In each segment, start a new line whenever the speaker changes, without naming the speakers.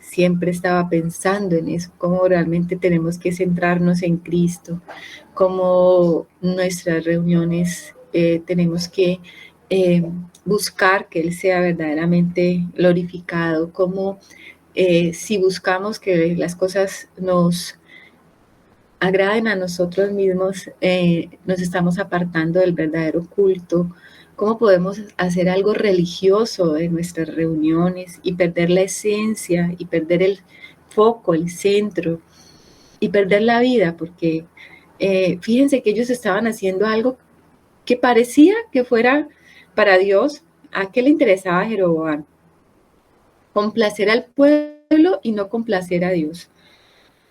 Siempre estaba pensando en eso, cómo realmente tenemos que centrarnos en Cristo, cómo nuestras reuniones tenemos que buscar que Él sea verdaderamente glorificado, cómo si buscamos que las cosas nos agraden a nosotros mismos, nos estamos apartando del verdadero culto. ¿Cómo podemos hacer algo religioso en nuestras reuniones y perder la esencia y perder el foco, el centro y perder la vida? Porque fíjense que ellos estaban haciendo algo que parecía que fuera para Dios. ¿A qué le interesaba a Jeroboam? Complacer al pueblo y no complacer a Dios.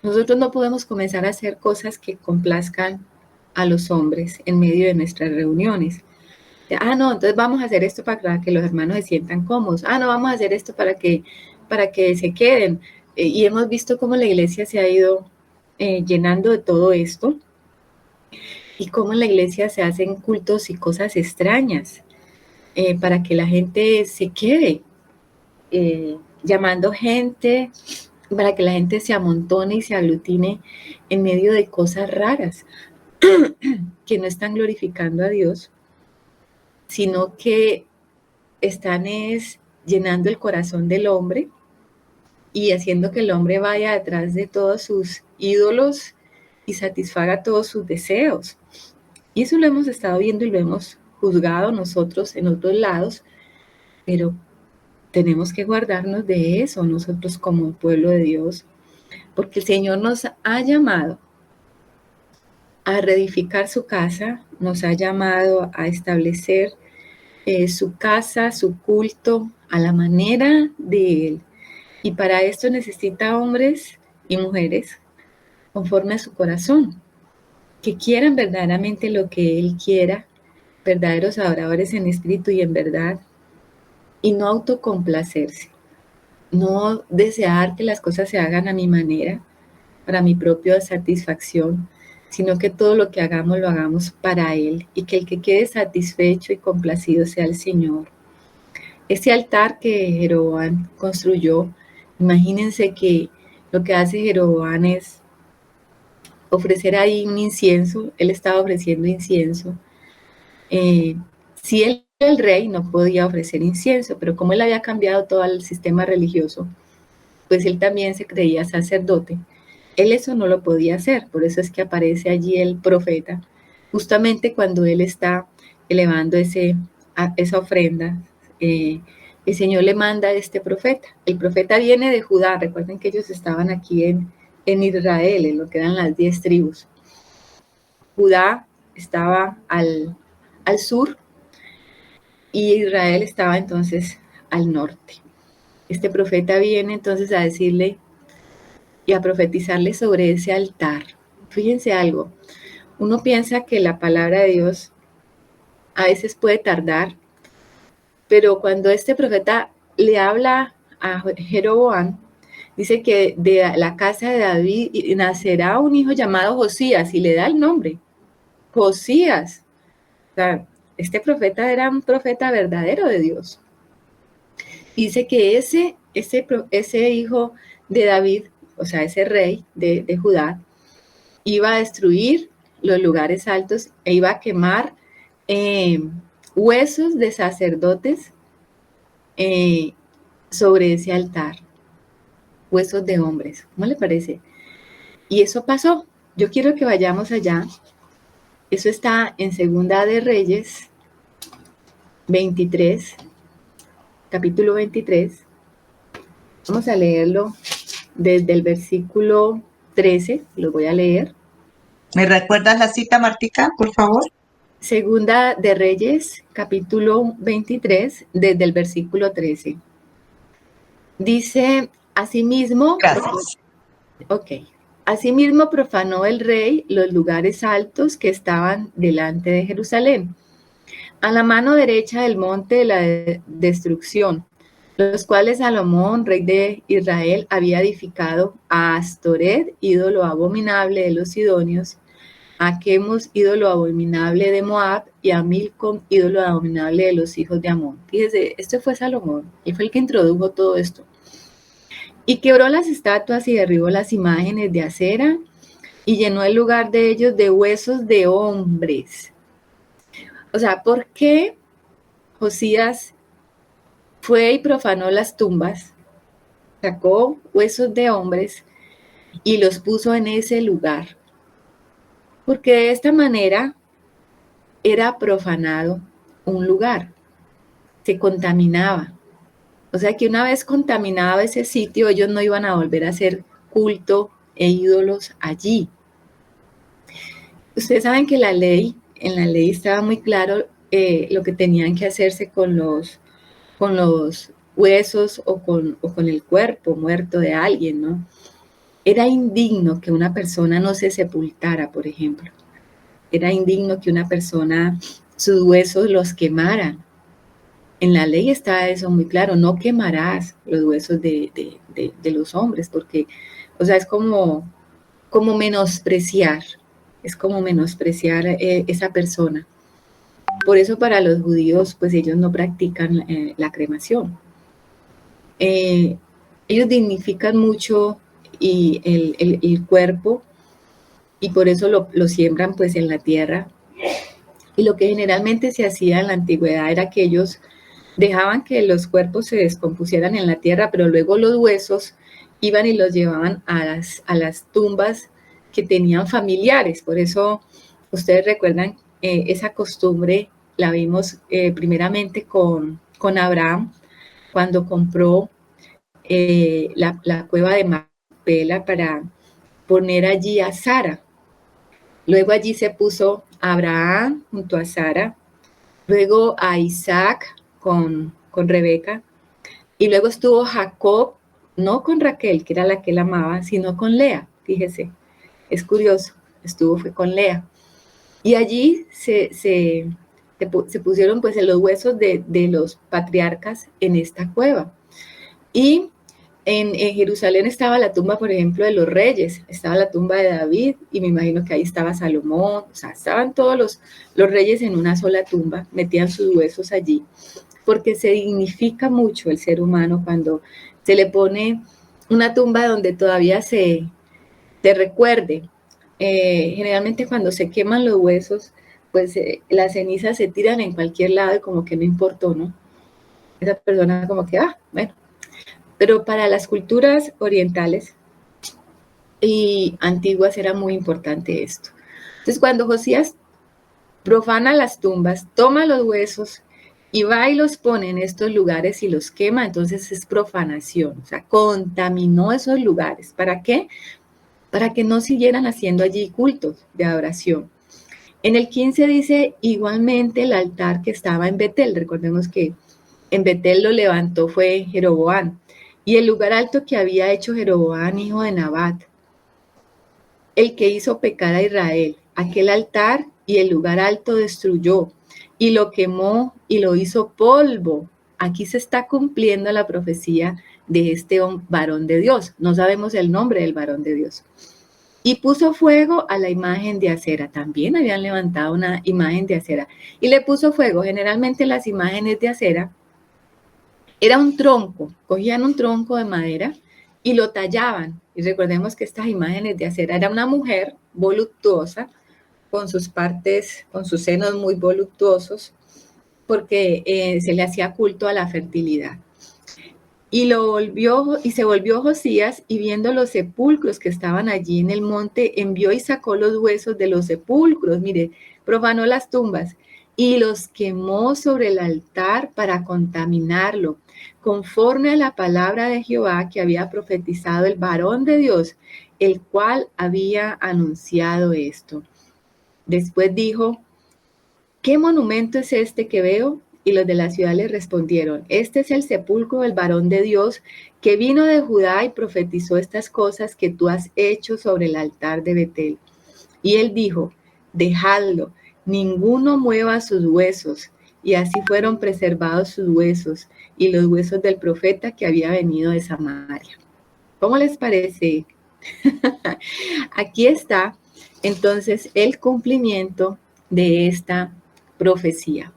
Nosotros no podemos comenzar a hacer cosas que complazcan a los hombres en medio de nuestras reuniones. No, entonces vamos a hacer esto para que los hermanos se sientan cómodos. No, vamos a hacer esto para que se queden. Y hemos visto cómo la iglesia se ha ido llenando de todo esto y cómo en la iglesia se hacen cultos y cosas extrañas para que la gente se quede, llamando gente, para que la gente se amontone y se aglutine en medio de cosas raras que no están glorificando a Dios, sino que están llenando el corazón del hombre y haciendo que el hombre vaya detrás de todos sus ídolos y satisfaga todos sus deseos. Y eso lo hemos estado viendo y lo hemos juzgado nosotros en otros lados, pero tenemos que guardarnos de eso nosotros como pueblo de Dios, porque el Señor nos ha llamado a reedificar su casa, nos ha llamado a establecer su casa, su culto, a la manera de Él. Y para esto necesita hombres y mujeres conforme a su corazón, que quieran verdaderamente lo que Él quiera, verdaderos adoradores en espíritu y en verdad, y no autocomplacerse, no desear que las cosas se hagan a mi manera, para mi propia satisfacción, sino que todo lo que hagamos lo hagamos para Él y que el que quede satisfecho y complacido sea el Señor. Este altar que Jeroboam construyó, imagínense que lo que hace Jeroboam es ofrecer ahí un incienso. Él estaba ofreciendo incienso. Si él era el rey, no podía ofrecer incienso, pero como él había cambiado todo el sistema religioso, pues él también se creía sacerdote. Él eso no lo podía hacer, por eso es que aparece allí el profeta, justamente cuando él está elevando esa ofrenda. El Señor le manda a este profeta. El profeta viene de Judá. Recuerden que ellos estaban aquí en Israel, en lo que eran las 10 tribus. Judá estaba al sur y Israel estaba entonces al norte. Este profeta viene entonces a decirle y a profetizarle sobre ese altar. Fíjense algo, uno piensa que la palabra de Dios a veces puede tardar, pero cuando este profeta le habla a Jeroboam, dice que de la casa de David nacerá un hijo llamado Josías, y le da el nombre, Josías. O sea, este profeta era un profeta verdadero de Dios. Dice que ese hijo de David, o sea, ese rey de Judá, iba a destruir los lugares altos e iba a quemar huesos de sacerdotes sobre ese altar, huesos de hombres. ¿Cómo le parece? Y eso pasó. Yo quiero que vayamos allá. Eso está en Segunda de Reyes 23, capítulo 23. Vamos a leerlo desde el versículo 13, lo voy a leer.
¿Me recuerdas la cita, Martica, por favor?
Segunda de Reyes, capítulo 23, desde el versículo 13. Dice, asimismo, asimismo profanó el rey los lugares altos que estaban delante de Jerusalén, a la mano derecha del monte de la destrucción, los cuales Salomón, rey de Israel, había edificado a Astoret, ídolo abominable de los sidonios, a Quemos, ídolo abominable de Moab, y a Milcom, ídolo abominable de los hijos de Amón. Fíjese, este fue Salomón, y fue el que introdujo todo esto. Y quebró las estatuas y derribó las imágenes de acera, y llenó el lugar de ellos de huesos de hombres. O sea, ¿por qué Josías fue y profanó las tumbas, sacó huesos de hombres y los puso en ese lugar? Porque de esta manera era profanado un lugar, se contaminaba. O sea que una vez contaminado ese sitio, ellos no iban a volver a hacer culto e ídolos allí. Ustedes saben que en la ley estaba muy claro lo que tenían que hacerse con los huesos o con el cuerpo muerto de alguien, ¿no? Era indigno que una persona no se sepultara, por ejemplo. Era indigno que una persona sus huesos los quemara. En la ley está eso muy claro, no quemarás los huesos de los hombres, porque, o sea, es como menospreciar, esa persona. Por eso para los judíos, pues ellos no practican la cremación. Ellos dignifican mucho y el cuerpo, y por eso lo siembran pues en la tierra. Y lo que generalmente se hacía en la antigüedad era que ellos dejaban que los cuerpos se descompusieran en la tierra, pero luego los huesos iban y los llevaban a las tumbas que tenían familiares. Por eso ustedes recuerdan esa costumbre, la vimos primeramente con Abraham, cuando compró la cueva de Macpela para poner allí a Sara. Luego allí se puso Abraham junto a Sara, luego a Isaac con Rebeca, y luego estuvo Jacob, no con Raquel, que era la que él amaba, sino con Lea. Fíjese, es curioso, fue con Lea. Y allí se pusieron pues los huesos de los patriarcas en esta cueva. Y en Jerusalén estaba la tumba, por ejemplo, de los reyes, estaba la tumba de David, y me imagino que ahí estaba Salomón, o sea, estaban todos los reyes en una sola tumba, metían sus huesos allí, porque se dignifica mucho el ser humano cuando se le pone una tumba donde todavía se recuerde. Generalmente cuando se queman los huesos, pues las cenizas se tiran en cualquier lado y como que no importó, ¿no? Esa persona como que, bueno. Pero para las culturas orientales y antiguas era muy importante esto. Entonces, cuando Josías profana las tumbas, toma los huesos y va y los pone en estos lugares y los quema, entonces es profanación, o sea, contaminó esos lugares. ¿Para qué? Para que no siguieran haciendo allí cultos de adoración. En el 15 dice, igualmente el altar que estaba en Betel, recordemos que en Betel lo levantó fue Jeroboam, y el lugar alto que había hecho Jeroboam, hijo de Nabat, el que hizo pecar a Israel, aquel altar y el lugar alto destruyó, y lo quemó y lo hizo polvo. Aquí se está cumpliendo la profecía de este varón de Dios. No sabemos el nombre del varón de Dios. Y puso fuego a la imagen de acera. También habían levantado una imagen de acera. Y le puso fuego. Generalmente las imágenes de acera era un tronco. Cogían un tronco de madera y lo tallaban. Y recordemos que estas imágenes de acera era una mujer voluptuosa, con sus partes, con sus senos muy voluptuosos, porque se le hacía culto a la fertilidad. Y se volvió Josías, y viendo los sepulcros que estaban allí en el monte, envió y sacó los huesos de los sepulcros, mire, profanó las tumbas, y los quemó sobre el altar para contaminarlo, conforme a la palabra de Jehová que había profetizado el varón de Dios, el cual había anunciado esto. Después dijo, ¿qué monumento es este que veo? Y los de la ciudad le respondieron, este es el sepulcro del varón de Dios que vino de Judá y profetizó estas cosas que tú has hecho sobre el altar de Betel. Y él dijo, dejadlo, ninguno mueva sus huesos. Y así fueron preservados sus huesos y los huesos del profeta que había venido de Samaria. ¿Cómo les parece? Aquí está entonces el cumplimiento de esta profecía.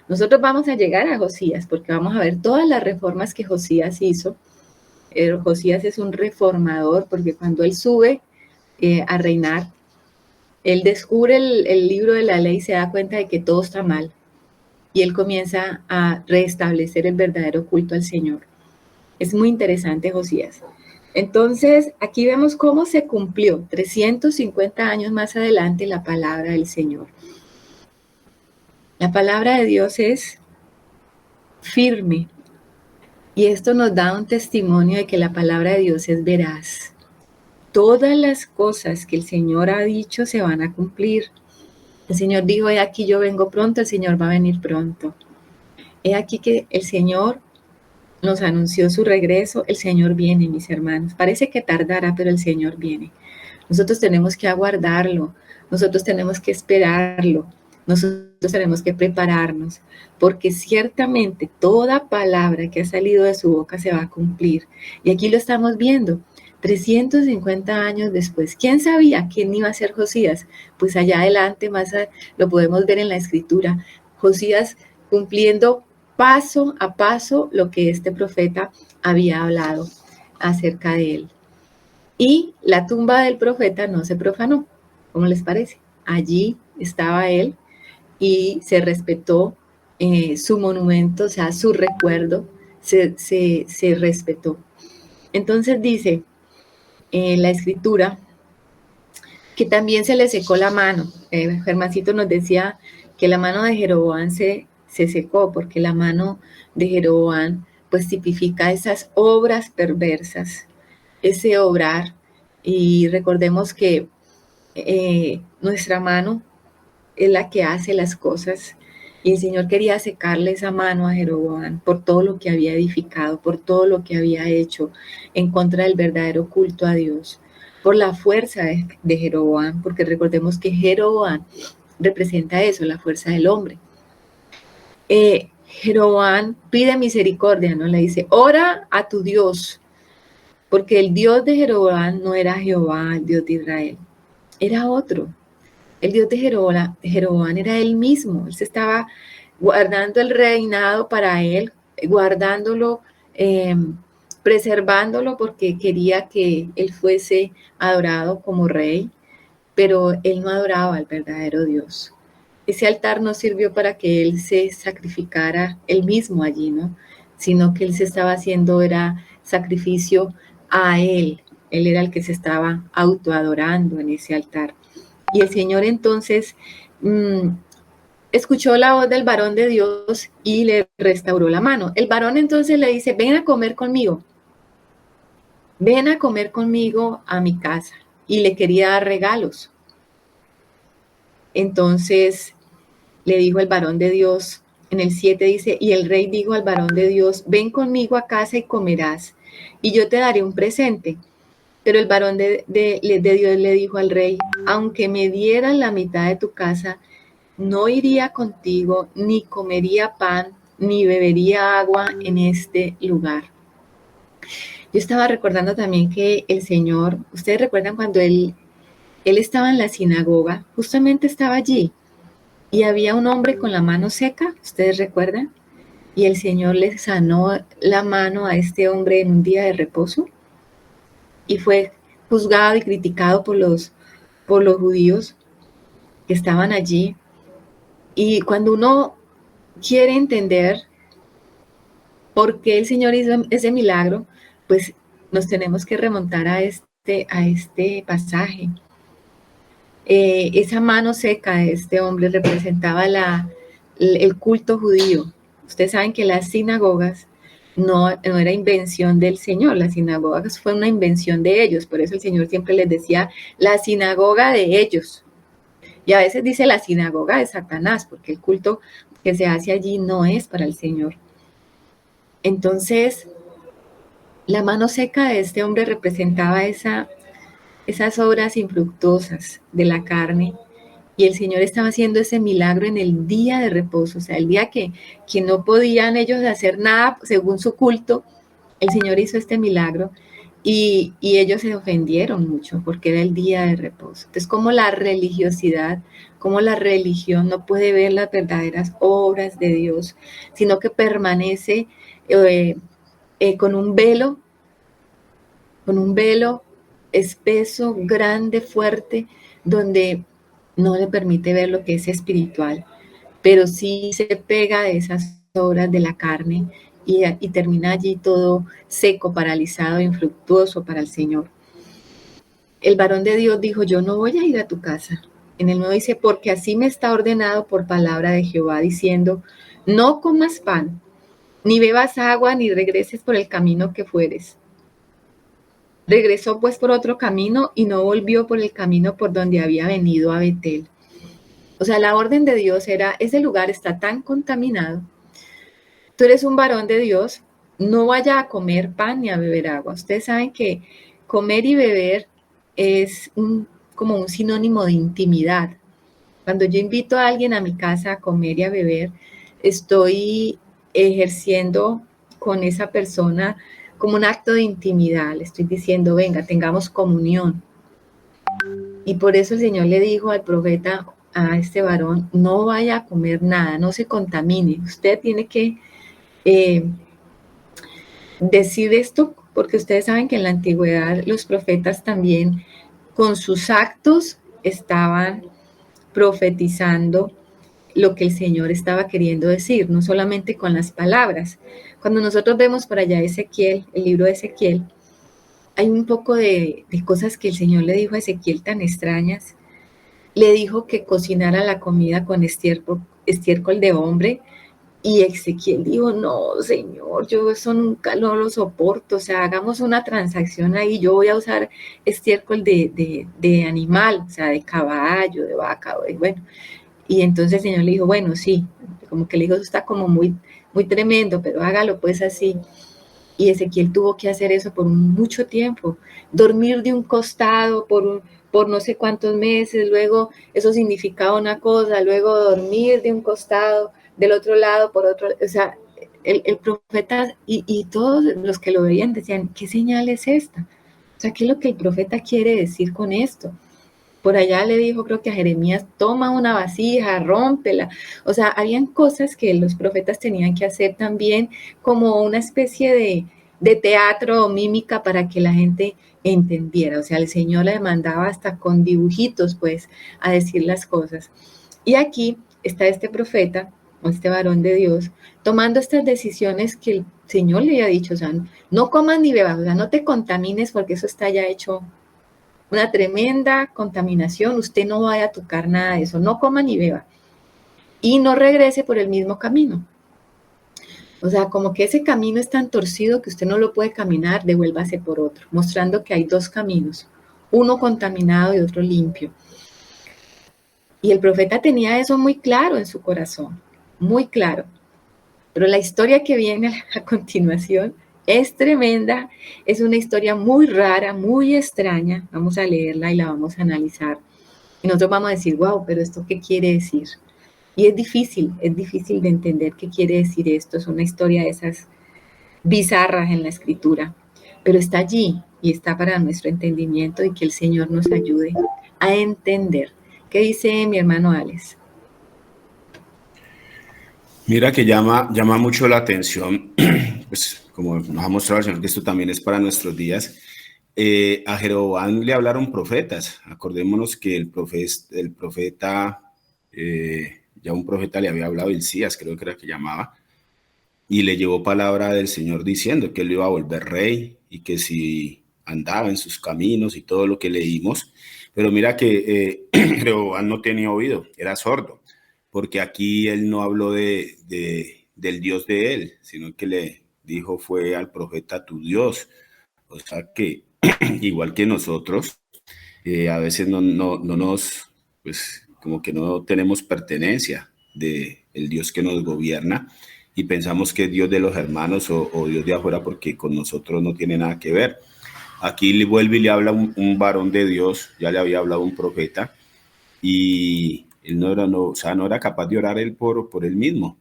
Nosotros vamos a llegar a Josías porque vamos a ver todas las reformas que Josías hizo. Josías es un reformador porque cuando él sube a reinar, él descubre el libro de la ley y se da cuenta de que todo está mal. Y él comienza a restablecer el verdadero culto al Señor. Es muy interesante Josías. Entonces, aquí vemos cómo se cumplió 350 años más adelante la palabra del Señor. La palabra de Dios es firme y esto nos da un testimonio de que la palabra de Dios es veraz. Todas las cosas que el Señor ha dicho se van a cumplir. El Señor dijo, he aquí yo vengo pronto, el Señor va a venir pronto. He aquí que el Señor nos anunció su regreso, el Señor viene, mis hermanos. Parece que tardará, pero el Señor viene. Nosotros tenemos que aguardarlo, nosotros tenemos que esperarlo, nosotros tenemos que prepararnos, porque ciertamente toda palabra que ha salido de su boca se va a cumplir. Y aquí lo estamos viendo, 350 años después. ¿Quién sabía quién iba a ser Josías? Pues allá adelante, lo podemos ver en la Escritura. Josías cumpliendo paso a paso lo que este profeta había hablado acerca de él. Y la tumba del profeta no se profanó, ¿cómo les parece? Allí estaba él y se respetó su monumento, o sea, su recuerdo se respetó. Entonces dice la Escritura que también se le secó la mano. Germancito nos decía que la mano de Jeroboam se secó porque la mano de Jeroboam pues tipifica esas obras perversas, ese obrar. Y recordemos que nuestra mano es la que hace las cosas y el Señor quería secarle esa mano a Jeroboam por todo lo que había edificado, por todo lo que había hecho en contra del verdadero culto a Dios, por la fuerza de Jeroboam, porque recordemos que Jeroboam representa eso, la fuerza del hombre. Jeroboam pide misericordia, ¿no? Le dice, ora a tu Dios, porque el Dios de Jeroboam no era Jehová, el Dios de Israel, era otro. El Dios de Jeroboam era él mismo. Él se estaba guardando el reinado para él, guardándolo, preservándolo porque quería que él fuese adorado como rey, pero él no adoraba al verdadero Dios. Ese altar no sirvió para que él se sacrificara él mismo allí, ¿no? Sino que él se estaba haciendo, era sacrificio a él. Él era el que se estaba autoadorando en ese altar. Y el Señor entonces escuchó la voz del varón de Dios y le restauró la mano. El varón entonces le dice, ven a comer conmigo a mi casa. Y le quería dar regalos. Entonces le dijo el varón de Dios, en el 7 dice, y el rey dijo al varón de Dios, ven conmigo a casa y comerás, y yo te daré un presente. Pero el varón de Dios le dijo al rey, aunque me dieran la mitad de tu casa, no iría contigo, ni comería pan, ni bebería agua en este lugar. Yo estaba recordando también que el Señor, ustedes recuerdan cuando él estaba en la sinagoga, justamente estaba allí, y había un hombre con la mano seca, ¿ustedes recuerdan? Y el Señor le sanó la mano a este hombre en un día de reposo. Y fue juzgado y criticado por los judíos que estaban allí. Y cuando uno quiere entender por qué el Señor hizo ese milagro, pues nos tenemos que remontar a este pasaje. Esa mano seca de este hombre representaba el culto judío. Ustedes saben que las sinagogas no era invención del Señor, las sinagogas fue una invención de ellos, por eso el Señor siempre les decía la sinagoga de ellos. Y a veces dice la sinagoga de Satanás, porque el culto que se hace allí no es para el Señor. Entonces, la mano seca de este hombre representaba esas obras infructuosas de la carne, y el Señor estaba haciendo ese milagro en el día de reposo, o sea, el día que no podían ellos hacer nada según su culto, el Señor hizo este milagro y ellos se ofendieron mucho porque era el día de reposo. Entonces, como la religiosidad, como la religión no puede ver las verdaderas obras de Dios, sino que permanece eh, con con un velo espeso, grande, fuerte, donde no le permite ver lo que es espiritual, pero sí se pega de esas obras de la carne y termina allí todo seco, paralizado, infructuoso para el Señor. El varón de Dios dijo, yo no voy a ir a tu casa. En el 9 dice, porque así me está ordenado por palabra de Jehová, diciendo, no comas pan, ni bebas agua, ni regreses por el camino que fueres. Regresó pues por otro camino y no volvió por el camino por donde había venido a Betel. O sea, la orden de Dios era, ese lugar está tan contaminado, tú eres un varón de Dios, no vaya a comer pan ni a beber agua. Ustedes saben que comer y beber es como un sinónimo de intimidad. Cuando yo invito a alguien a mi casa a comer y a beber, estoy ejerciendo con esa persona como un acto de intimidad. Le estoy diciendo, venga, tengamos comunión. Y por eso el Señor le dijo al profeta, a este varón, no vaya a comer nada, no se contamine. Usted tiene que eh, decir esto porque ustedes saben que en la antigüedad los profetas también con sus actos estaban profetizando lo que el Señor estaba queriendo decir, no solamente con las palabras. Cuando nosotros vemos por allá Ezequiel, el libro de Ezequiel, hay un poco de cosas que el Señor le dijo a Ezequiel tan extrañas. Le dijo que cocinara la comida con estiércol de hombre, y Ezequiel dijo, no, Señor, yo eso nunca lo soporto, o sea, hagamos una transacción ahí, yo voy a usar estiércol de animal, o sea, de caballo, de vaca, bueno. Y entonces el Señor le dijo, bueno, sí, como que le dijo, eso está como muy tremendo, pero hágalo pues así. Y Ezequiel tuvo que hacer eso por mucho tiempo, dormir de un costado por no sé cuántos meses, luego eso significaba una cosa, luego dormir de un costado, del otro lado, por otro, o sea, el profeta y todos los que lo veían decían, ¿qué señal es esta? O sea, ¿qué es lo que el profeta quiere decir con esto? Por allá le dijo, creo que a Jeremías, toma una vasija, rómpela. O sea, habían cosas que los profetas tenían que hacer también como una especie de teatro o mímica para que la gente entendiera. O sea, el Señor le mandaba hasta con dibujitos, pues, a decir las cosas. Y aquí está este profeta, o este varón de Dios, tomando estas decisiones que el Señor le había dicho, o sea, no comas ni bebas, o sea, no te contamines porque eso está ya hecho una tremenda contaminación, usted no vaya a tocar nada de eso, no coma ni beba y no regrese por el mismo camino. O sea, como que ese camino es tan torcido que usted no lo puede caminar, devuélvase por otro, mostrando que hay dos caminos, uno contaminado y otro limpio. Y el profeta tenía eso muy claro en su corazón, muy claro. Pero la historia que viene a continuación es tremenda, es una historia muy rara, muy extraña. Vamos a leerla y la vamos a analizar. Y nosotros vamos a decir, wow, pero ¿esto qué quiere decir? Y es difícil de entender qué quiere decir esto. Es una historia de esas bizarras en la escritura, pero está allí y está para nuestro entendimiento y que el Señor nos ayude a entender. ¿Qué dice mi hermano Alex?
Mira que llama mucho la atención, pues como nos ha mostrado el Señor, que esto también es para nuestros días. A Jeroboam le hablaron profetas. Acordémonos que el profeta, ya un profeta le había hablado, Hilcías, creo que era que llamaba, y le llevó palabra del Señor diciendo que él iba a volver rey y que si andaba en sus caminos y todo lo que leímos. Pero mira que Jeroboam no tenía oído, era sordo, porque aquí él no habló del Dios de él, sino que le dijo fue al profeta tu Dios. O sea que igual que nosotros, a veces no nos, pues como que no tenemos pertenencia de el Dios que nos gobierna y pensamos que es Dios de los hermanos o Dios de afuera porque con nosotros no tiene nada que ver. Aquí le vuelve y le habla un varón de Dios, ya le había hablado un profeta y él o sea, no era capaz de orar él por él mismo.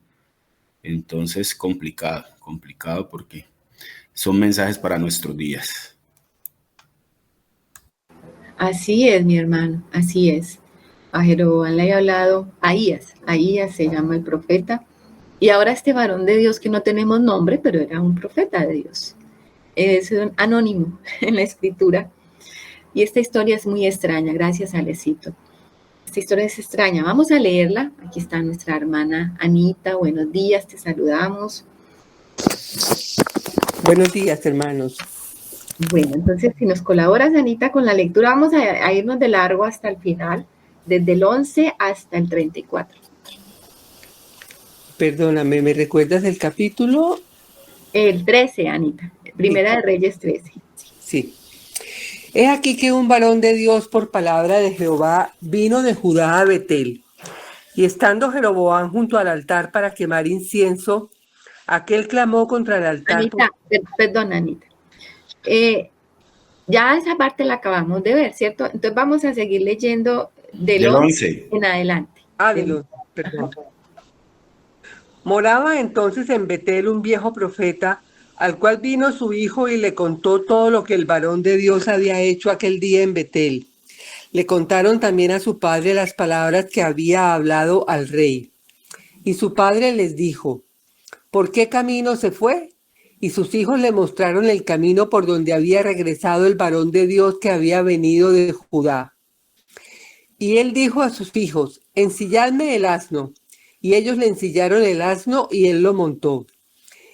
Entonces complicado porque son mensajes para nuestros días.
Así es, mi hermano, así es. A Jeroboam le había hablado Ahías se llama el profeta, y ahora este varón de Dios que no tenemos nombre, pero era un profeta de Dios. Es un anónimo en la escritura. Y esta historia es muy extraña, gracias Alecito. Esta historia es extraña, vamos a leerla. Aquí está nuestra hermana Anita, buenos días, te saludamos.
Buenos días, hermanos.
Bueno, entonces si nos colaboras, Anita, con la lectura, vamos a irnos de largo hasta el final, desde el 11 hasta el 34.
Perdóname, ¿me recuerdas el capítulo?
El 13, Anita, Primera de Reyes 13.
Sí. He aquí que un varón de Dios por palabra de Jehová vino de Judá a Betel. Y estando Jeroboam junto al altar para quemar incienso, aquel clamó contra el altar.
Anita, perdón, Anita. Ya esa parte la acabamos de ver, ¿cierto? Entonces vamos a seguir leyendo del 11 en adelante.
Perdón. Moraba entonces en Betel un viejo profeta, al cual vino su hijo y le contó todo lo que el varón de Dios había hecho aquel día en Betel. Le contaron también a su padre las palabras que había hablado al rey. Y su padre les dijo: ¿por qué camino se fue? Y sus hijos le mostraron el camino por donde había regresado el varón de Dios que había venido de Judá. Y él dijo a sus hijos: ensilladme el asno. Y ellos le ensillaron el asno y él lo montó.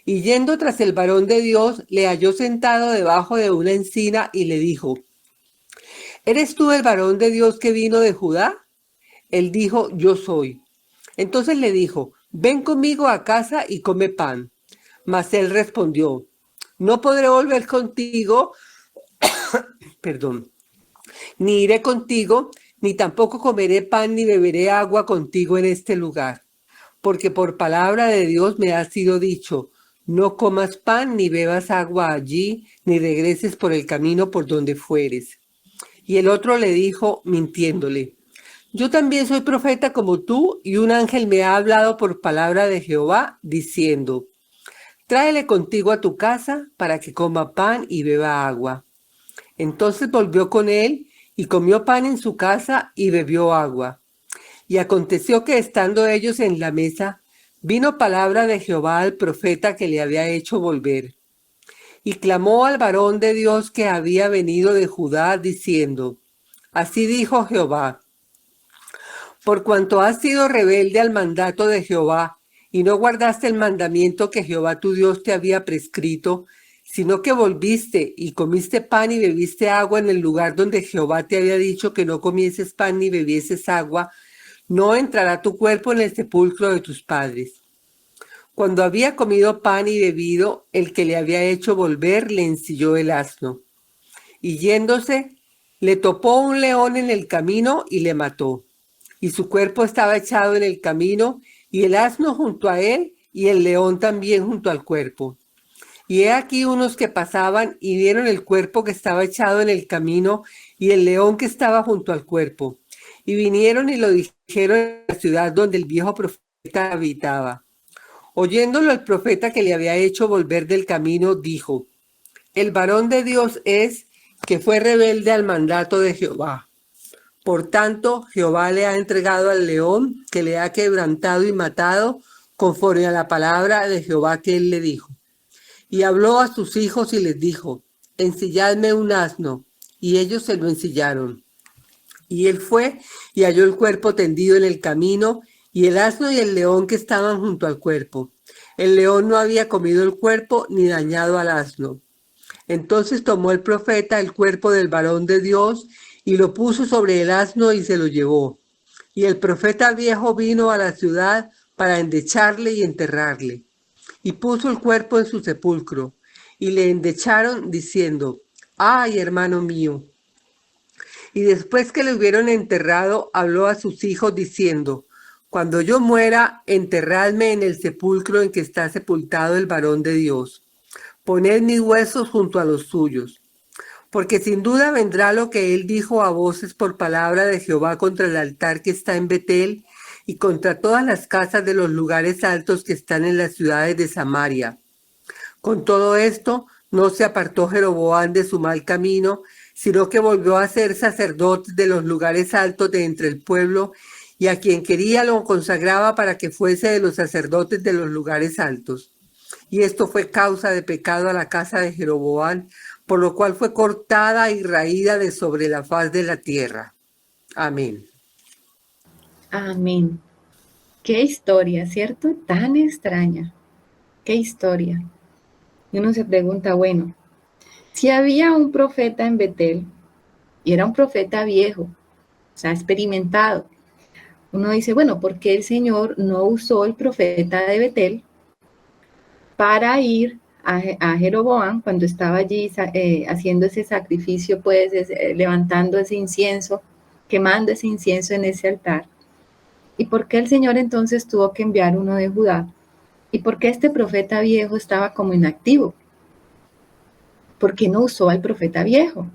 Y yendo tras el varón de Dios, le halló sentado debajo de una encina y le dijo: ¿eres tú el varón de Dios que vino de Judá? Él dijo: yo soy. Entonces le dijo: ven conmigo a casa y come pan. Mas él respondió: no podré volver contigo, ni iré contigo, ni tampoco comeré pan ni beberé agua contigo en este lugar. Porque por palabra de Dios me ha sido dicho: no comas pan ni bebas agua allí, ni regreses por el camino por donde fueres. Y el otro le dijo, mintiéndole: yo también soy profeta como tú, y un ángel me ha hablado por palabra de Jehová, diciendo: tráele contigo a tu casa para que coma pan y beba agua. Entonces volvió con él y comió pan en su casa y bebió agua. Y aconteció que estando ellos en la mesa, vino palabra de Jehová al profeta que le había hecho volver. Y clamó al varón de Dios que había venido de Judá, diciendo: así dijo Jehová: por cuanto has sido rebelde al mandato de Jehová, y no guardaste el mandamiento que Jehová tu Dios te había prescrito, sino que volviste y comiste pan y bebiste agua en el lugar donde Jehová te había dicho que no comieses pan ni bebieses agua, no entrará tu cuerpo en el sepulcro de tus padres. Cuando había comido pan y bebido, el que le había hecho volver le ensilló el asno. Y yéndose, le topó un león en el camino y le mató. Y su cuerpo estaba echado en el camino, y el asno junto a él, y el león también junto al cuerpo. Y he aquí unos que pasaban y vieron el cuerpo que estaba echado en el camino, y el león que estaba junto al cuerpo. Y vinieron y lo dijeron en la ciudad donde el viejo profeta habitaba. Oyéndolo el profeta que le había hecho volver del camino, dijo: el varón de Dios es que fue rebelde al mandato de Jehová. Por tanto, Jehová le ha entregado al león, que le ha quebrantado y matado, conforme a la palabra de Jehová que él le dijo. Y habló a sus hijos y les dijo: ensilladme un asno. Y ellos se lo ensillaron. Y él fue y halló el cuerpo tendido en el camino, y el asno y el león que estaban junto al cuerpo. El león no había comido el cuerpo ni dañado al asno. Entonces tomó el profeta el cuerpo del varón de Dios y lo puso sobre el asno y se lo llevó. Y el profeta viejo vino a la ciudad para endecharle y enterrarle. Y puso el cuerpo en su sepulcro. Y le endecharon diciendo: ¡ay, hermano mío! Y después que le hubieron enterrado, habló a sus hijos diciendo: cuando yo muera, enterradme en el sepulcro en que está sepultado el varón de Dios. Poned mis huesos junto a los suyos. Porque sin duda vendrá lo que él dijo a voces por palabra de Jehová contra el altar que está en Betel y contra todas las casas de los lugares altos que están en las ciudades de Samaria. Con todo esto, no se apartó Jeroboam de su mal camino, sino que volvió a ser sacerdote de los lugares altos de entre el pueblo, y a quien quería lo consagraba para que fuese de los sacerdotes de los lugares altos. Y esto fue causa de pecado a la casa de Jeroboam, por lo cual fue cortada y raída de sobre la faz de la tierra. Amén.
Amén. Qué historia, ¿cierto? Tan extraña. Qué historia. Y uno se pregunta, bueno, si había un profeta en Betel, y era un profeta viejo, o sea, experimentado, uno dice, bueno, ¿por qué el Señor no usó el profeta de Betel para ir a Jeroboam cuando estaba allí haciendo ese sacrificio, pues levantando ese incienso, quemando ese incienso en ese altar? ¿Y por qué el Señor entonces tuvo que enviar uno de Judá? ¿Y por qué este profeta viejo estaba como inactivo? ¿Por qué no usó al profeta viejo?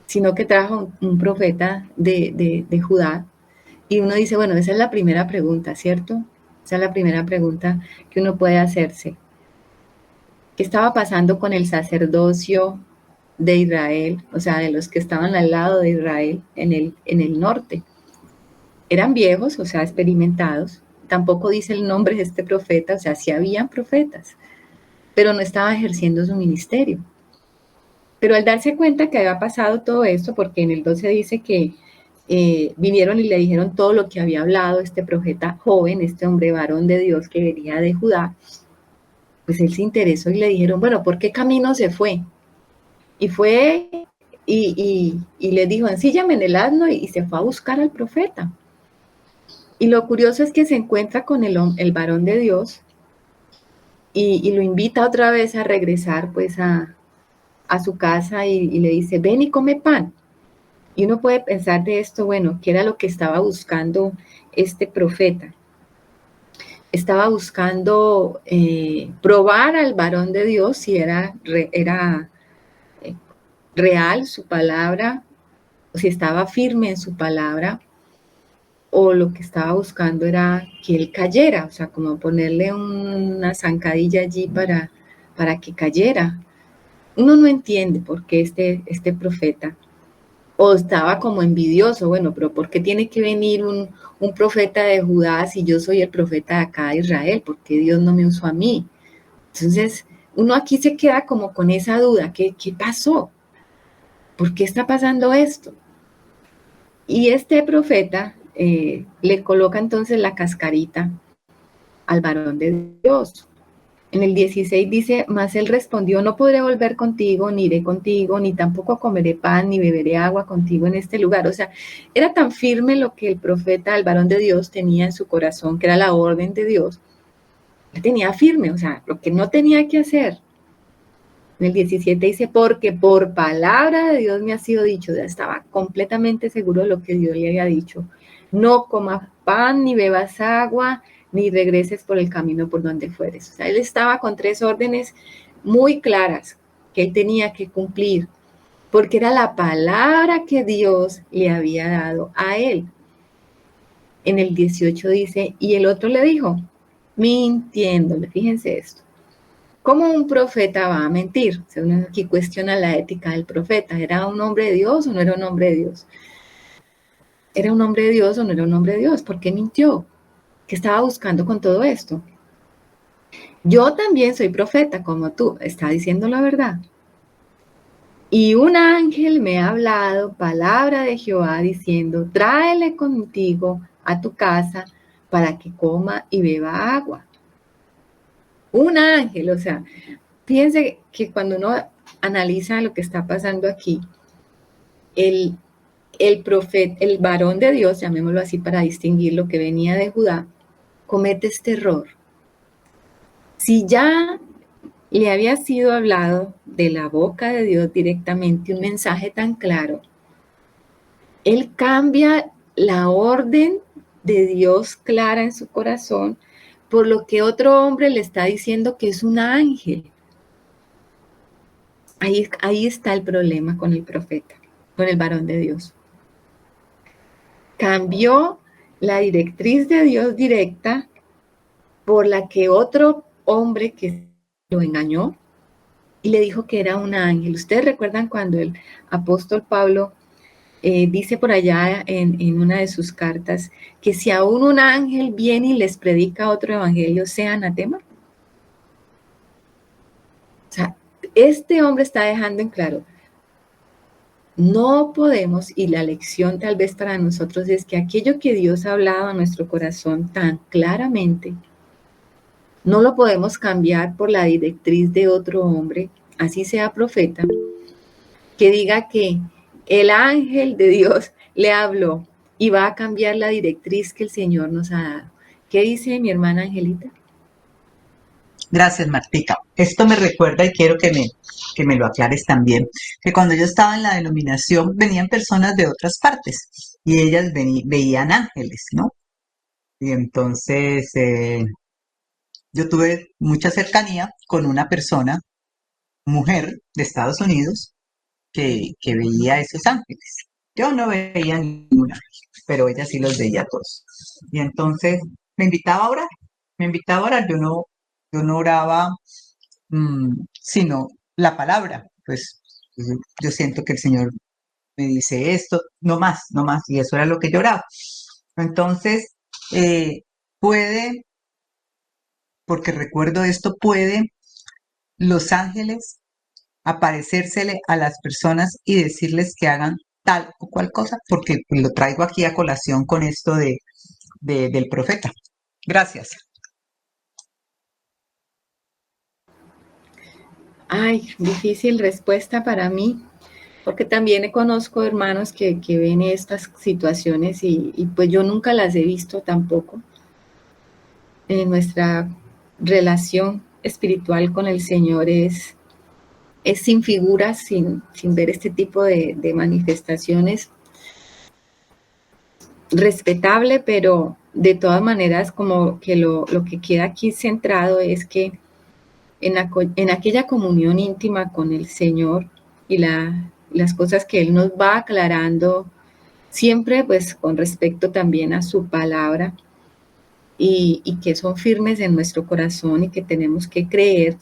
Sino que trajo un profeta de Judá. Y uno dice, bueno, esa es la primera pregunta, ¿cierto? Esa es la primera pregunta que uno puede hacerse. ¿Qué estaba pasando con el sacerdocio de Israel? O sea, de los que estaban al lado de Israel en el norte. Eran viejos, o sea, experimentados. Tampoco dice el nombre de este profeta, o sea, sí habían profetas, pero no estaba ejerciendo su ministerio. Pero al darse cuenta que había pasado todo esto, porque en el 12 dice que vinieron y le dijeron todo lo que había hablado este profeta joven, este hombre varón de Dios que venía de Judá, pues él se interesó y le dijeron, bueno, ¿por qué camino se fue? Y fue y le dijo, ensíllame en el asno, y se fue a buscar al profeta. Y lo curioso es que se encuentra con el varón de Dios y lo invita otra vez a regresar pues a su casa y le dice, ven y come pan. Y uno puede pensar de esto, bueno, ¿qué era lo que estaba buscando este profeta? Estaba buscando probar al varón de Dios si era real su palabra, o si estaba firme en su palabra, o lo que estaba buscando era que él cayera, o sea, como ponerle una zancadilla allí para que cayera. Uno no entiende por qué este profeta, o estaba como envidioso, bueno, pero ¿por qué tiene que venir un profeta de Judá si yo soy el profeta de acá de Israel? ¿Por qué Dios no me usó a mí? Entonces, uno aquí se queda como con esa duda, ¿qué pasó? ¿Por qué está pasando esto? Y este profeta le coloca entonces la cascarita al varón de Dios. En el 16 dice, mas él respondió, no podré volver contigo, ni iré contigo, ni tampoco comeré pan, ni beberé agua contigo en este lugar. O sea, era tan firme lo que el profeta, el varón de Dios, tenía en su corazón, que era la orden de Dios. Él tenía firme, o sea, lo que no tenía que hacer. En el 17 dice, porque por palabra de Dios me ha sido dicho, ya estaba completamente seguro de lo que Dios le había dicho. No comas pan, ni bebas agua, ni regreses por el camino por donde fueres. O sea, él estaba con 3 órdenes muy claras que él tenía que cumplir, porque era la palabra que Dios le había dado a él. En el 18 dice, y el otro le dijo, mintiéndole, fíjense esto. ¿Cómo un profeta va a mentir? O sea, uno aquí cuestiona la ética del profeta. ¿Era un hombre de Dios o no era un hombre de Dios? ¿Era un hombre de Dios o no era un hombre de Dios? ¿Por qué mintió? ¿Qué estaba buscando con todo esto? Yo también soy profeta como tú, está diciendo la verdad. Y un ángel me ha hablado palabra de Jehová diciendo, tráele contigo a tu casa para que coma y beba agua. Un ángel, o sea, fíjense que cuando uno analiza lo que está pasando aquí, el profeta, el varón de Dios, llamémoslo así para distinguir lo que venía de Judá, comete este error. Si ya le había sido hablado de la boca de Dios directamente un mensaje tan claro, él cambia la orden de Dios clara en su corazón por lo que otro hombre le está diciendo que es un ángel. Ahí está el problema con el profeta, con el varón de Dios. Cambió la directriz de Dios directa por la que otro hombre que lo engañó y le dijo que era un ángel. Ustedes recuerdan cuando el apóstol Pablo dice por allá en una de sus cartas que si aún un ángel viene y les predica otro evangelio, sea anatema. O sea, este hombre está dejando en claro, no podemos, y la lección tal vez para nosotros es que aquello que Dios ha hablado a nuestro corazón tan claramente, no lo podemos cambiar por la directriz de otro hombre, así sea profeta, que diga que el ángel de Dios le habló y va a cambiar la directriz que el Señor nos ha dado. ¿Qué dice mi hermana Angelita?
Gracias, Martica. Esto me recuerda y quiero que me lo aclares también, que cuando yo estaba en la denominación venían personas de otras partes y ellas veían ángeles, ¿no? Y entonces yo tuve mucha cercanía con una persona, mujer de Estados Unidos, que veía esos ángeles. Yo no veía ningún ángel, pero ella sí los veía todos. Y entonces me invitaba a orar, yo no oraba sino la palabra. Pues yo siento que el Señor me dice esto, no más, no más, y eso era lo que yo oraba. Entonces, puede, porque recuerdo esto, puede los ángeles aparecérsele a las personas y decirles que hagan tal o cual cosa, porque lo traigo aquí a colación con esto del profeta. Gracias.
Ay, difícil respuesta para mí, porque también conozco hermanos que ven estas situaciones y pues yo nunca las he visto tampoco. Nuestra relación espiritual con el Señor es sin figuras, sin ver este tipo de manifestaciones. Respetable, pero de todas maneras como que lo que queda aquí centrado es que en aquella comunión íntima con el Señor y las cosas que Él nos va aclarando, siempre pues con respecto también a su palabra y que son firmes en nuestro corazón y que tenemos que creer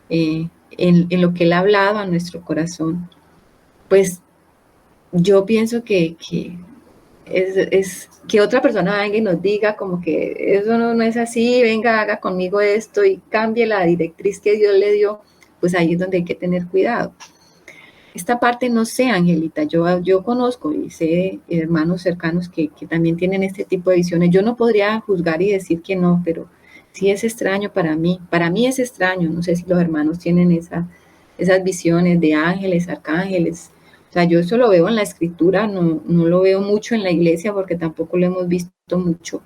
en lo que Él ha hablado a nuestro corazón, pues yo pienso que es que otra persona venga y nos diga como que eso no es así, venga, haga conmigo esto y cambie la directriz que Dios le dio, pues ahí es donde hay que tener cuidado. Esta parte no sé, Angelita, yo conozco y sé hermanos cercanos que también tienen este tipo de visiones. Yo no podría juzgar y decir que no, pero sí es extraño para mí es extraño, no sé si los hermanos tienen esas visiones de ángeles, arcángeles. O sea, yo eso lo veo en la escritura, no lo veo mucho en la iglesia porque tampoco lo hemos visto mucho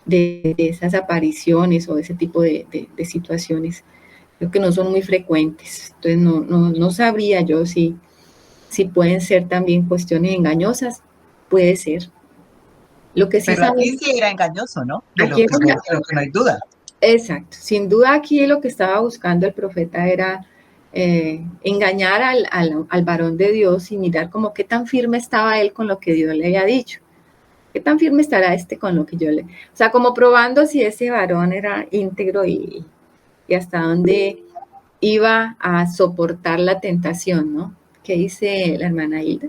de esas apariciones o ese tipo de situaciones. Creo que no son muy frecuentes. Entonces no sabría yo si pueden ser también cuestiones engañosas. Puede ser. Lo que sí
Pero aquí
sabemos,
sí era engañoso, ¿no? De lo
aquí es
que, de lo que no hay duda.
exacto. Sin duda aquí lo que estaba buscando el profeta era engañar al varón de Dios y mirar como qué tan firme estaba él con lo que Dios le había dicho. ¿Qué tan firme estará con lo que yo le... O sea, como probando si ese varón era íntegro y hasta dónde iba a soportar la tentación, ¿no? ¿Qué dice la hermana Hilda?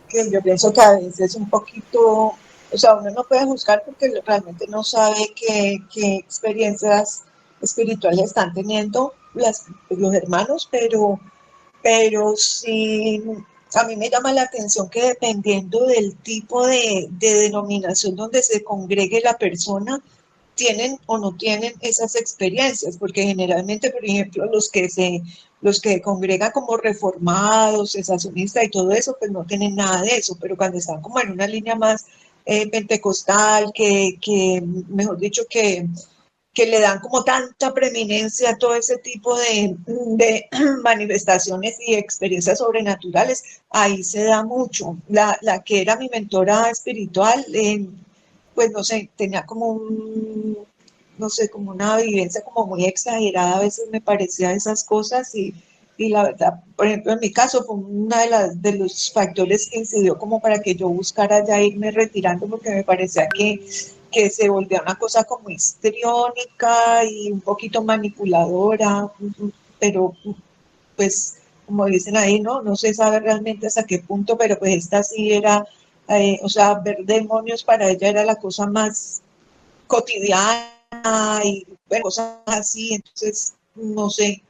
Que yo pienso que a veces un poquito, o sea, uno no puede juzgar porque realmente no sabe qué experiencias espirituales están teniendo los hermanos, pero sí, a mí me llama la atención que dependiendo del tipo de denominación donde se congregue la persona, tienen o no tienen esas experiencias, porque generalmente, por ejemplo, los que congregan como reformados, sensacionistas y todo eso, pues no tienen nada de eso, pero cuando están como en una línea más pentecostal, mejor dicho, que le dan como tanta preeminencia a todo ese tipo de manifestaciones y experiencias sobrenaturales, ahí se da mucho. La que era mi mentora espiritual, pues no sé, tenía como no sé, como una vivencia como muy exagerada, a veces me parecía esas cosas y la verdad, por ejemplo, en mi caso fue una de los factores que incidió como para que yo buscara ya irme retirando porque me parecía que se volvía una cosa como histriónica y un poquito manipuladora. pero pues como dicen ahí, ¿no? No se sabe realmente hasta qué punto, pero pues esta sí era, o sea, ver demonios para ella era la cosa más cotidiana y bueno, cosas así, entonces no sé,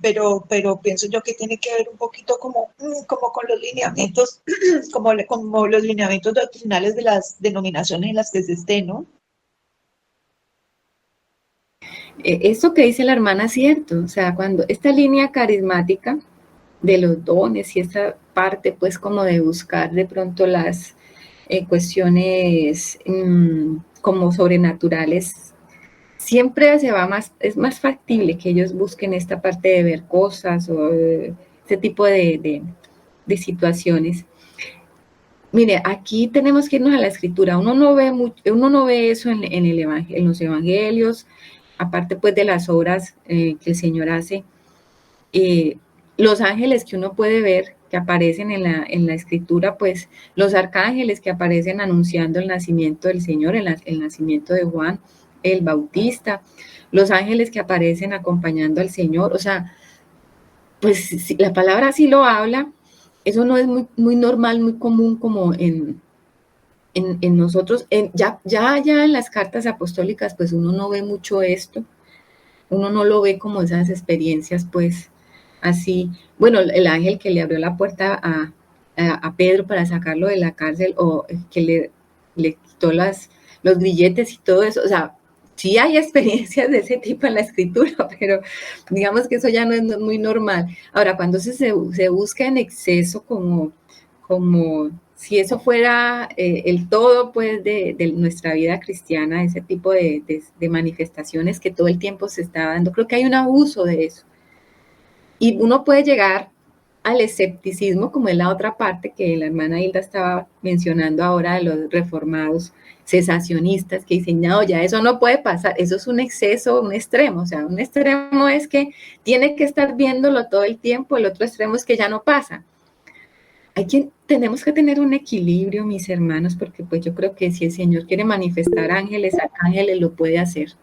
pero pienso yo que tiene que ver un poquito como con los lineamientos, como los lineamientos doctrinales de las denominaciones en las que se esté, ¿no?
Esto que dice la hermana es cierto, o sea, cuando esta línea carismática de los dones y esa parte pues como de buscar de pronto las cuestiones como sobrenaturales, siempre se va más, es más factible que ellos busquen esta parte de ver cosas o este tipo de situaciones. Mire, aquí tenemos que irnos a la escritura. Uno no ve eso en los evangelios, aparte pues de las obras que el Señor hace. Los ángeles que uno puede ver, que aparecen en la escritura, pues los arcángeles que aparecen anunciando el nacimiento del Señor, el nacimiento de Juan el Bautista, los ángeles que aparecen acompañando al Señor, o sea, pues si la palabra sí lo habla, eso no es muy normal, muy común como en nosotros, ya en las cartas apostólicas, pues uno no ve mucho esto, uno no lo ve como esas experiencias, pues así, bueno, el ángel que le abrió la puerta a Pedro para sacarlo de la cárcel o que le quitó los grilletes y todo eso, o sea, sí hay experiencias de ese tipo en la escritura, pero digamos que eso ya no es muy normal. Ahora, cuando se busca en exceso como si eso fuera el todo pues de nuestra vida cristiana, ese tipo de manifestaciones que todo el tiempo se está dando, creo que hay un abuso de eso. Y uno puede llegar al escepticismo, como es la otra parte que la hermana Hilda estaba mencionando ahora de los reformados cesacionistas que dicen, no, ya eso no puede pasar, eso es un exceso, un extremo, o sea, un extremo es que tiene que estar viéndolo todo el tiempo, el otro extremo es que ya no pasa. Tenemos que tener un equilibrio, mis hermanos, porque pues yo creo que si el Señor quiere manifestar ángeles, arcángeles lo puede hacer.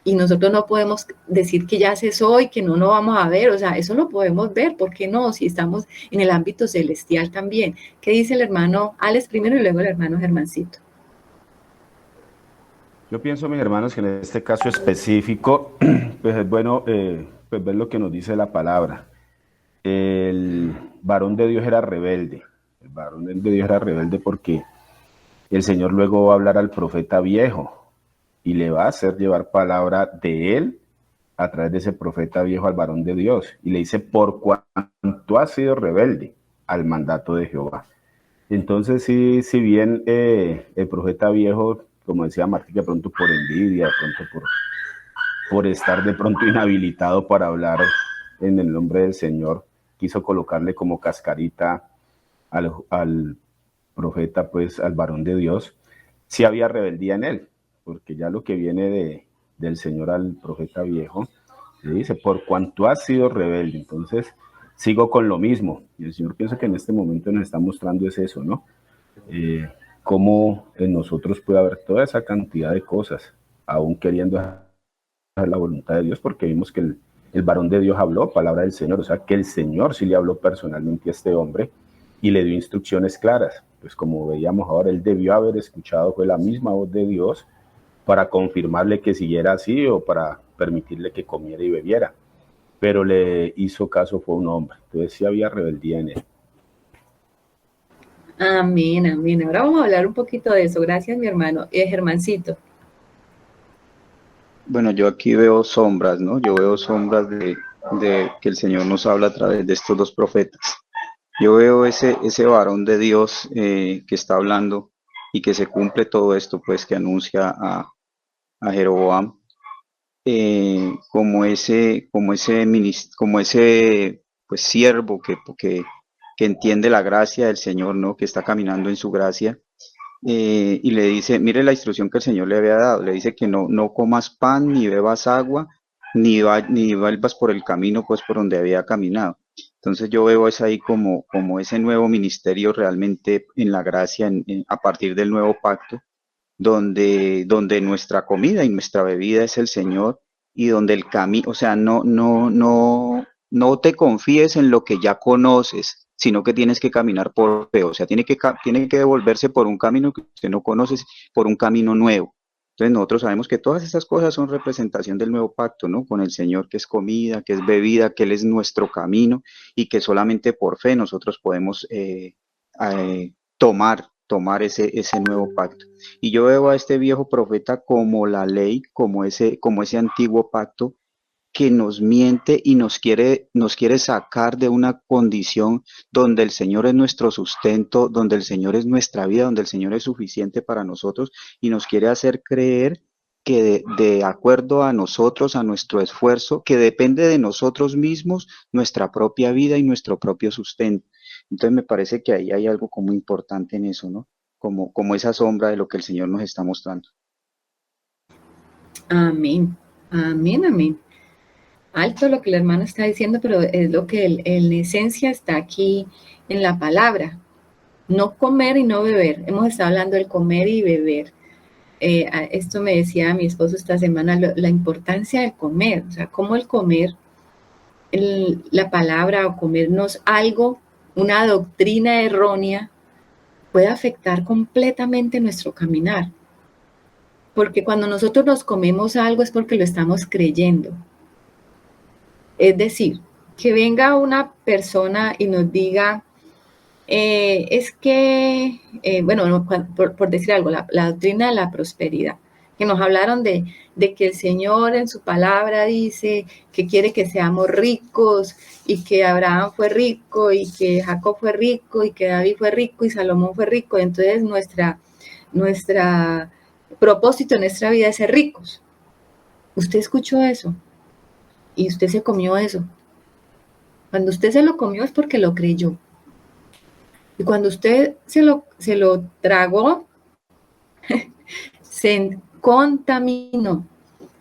Y nosotros no podemos decir que ya cesó y que no lo vamos a ver, o sea, eso lo podemos ver, ¿por qué no? Si estamos en el ámbito celestial también. ¿Qué dice el hermano Alex primero y luego el hermano Germancito?
Yo pienso, mis hermanos, que en este caso específico, pues es bueno pues ver lo que nos dice la palabra. El varón de Dios era rebelde. El varón de Dios era rebelde porque el Señor luego va a hablar al profeta viejo y le va a hacer llevar palabra de él a través de ese profeta viejo al varón de Dios. Y le dice, por cuanto has sido rebelde al mandato de Jehová. Entonces, sí, si bien el profeta viejo, como decía Martín, de pronto por envidia, de pronto por estar de pronto inhabilitado para hablar en el nombre del Señor, quiso colocarle como cascarita al profeta, pues al varón de Dios, sí había rebeldía en él, porque ya lo que viene del Señor al profeta viejo, le dice, por cuanto has sido rebelde, entonces sigo con lo mismo. Y el Señor piensa que en este momento nos está mostrando es eso, ¿no? Cómo en nosotros puede haber toda esa cantidad de cosas, aún queriendo hacer la voluntad de Dios, porque vimos que el varón de Dios habló palabra del Señor, o sea que el Señor sí le habló personalmente a este hombre y le dio instrucciones claras. Pues como veíamos ahora, él debió haber escuchado, fue la misma voz de Dios para confirmarle que siguiera así o para permitirle que comiera y bebiera. Pero le hizo caso, fue un hombre. Entonces sí había rebeldía en él.
Amén, amén. Ahora vamos a hablar un poquito de eso. Gracias, mi hermano. Germancito.
Bueno, yo aquí veo sombras, ¿no? Yo veo sombras de que el Señor nos habla a través de estos dos profetas. Yo veo ese varón de Dios que está hablando y que se cumple todo esto, pues que anuncia a Jeroboam como ese pues siervo que entiende la gracia del Señor, ¿no? Que está caminando en su gracia. Y le dice, mire la instrucción que el Señor le había dado, le dice que no comas pan, ni bebas agua, ni vuelvas por el camino, pues por donde había caminado. Entonces yo veo es ahí como ese nuevo ministerio realmente en la gracia, a partir del nuevo pacto, donde nuestra comida y nuestra bebida es el Señor, y donde el camino, o sea, no te confíes en lo que ya conoces, sino que tienes que caminar por fe, o sea, tiene que devolverse por un camino que usted no conoce, por un camino nuevo. Entonces nosotros sabemos que todas estas cosas son representación del nuevo pacto, ¿no? Con el Señor, que es comida, que es bebida, que Él es nuestro camino y que solamente por fe nosotros podemos tomar ese nuevo pacto. Y yo veo a este viejo profeta como la ley, como ese antiguo pacto que nos miente y nos quiere sacar de una condición donde el Señor es nuestro sustento, donde el Señor es nuestra vida, donde el Señor es suficiente para nosotros y nos quiere hacer creer que de acuerdo a nosotros, a nuestro esfuerzo, que depende de nosotros mismos, nuestra propia vida y nuestro propio sustento. Entonces me parece que ahí hay algo como importante en eso, ¿no? Como esa sombra de lo que el Señor nos está mostrando.
Amén, amén, amén. Alto lo que el hermano está diciendo, pero es lo que en esencia está aquí en la palabra. No comer y no beber. Hemos estado hablando del comer y beber. Esto me decía mi esposo esta semana, la importancia del comer, o sea, cómo el comer, la palabra o comernos algo, una doctrina errónea, puede afectar completamente nuestro caminar. Porque cuando nosotros nos comemos algo es porque lo estamos creyendo. Es decir, que venga una persona y nos diga, es que, bueno, por decir algo, la doctrina de la prosperidad, que nos hablaron de que el Señor en su palabra dice que quiere que seamos ricos y que Abraham fue rico y que Jacob fue rico y que David fue rico y Salomón fue rico. Entonces nuestra propósito en nuestra vida es ser ricos. Usted escuchó eso y usted se comió eso. Cuando usted se lo comió es porque lo creyó. Y cuando usted se lo tragó, se contaminó.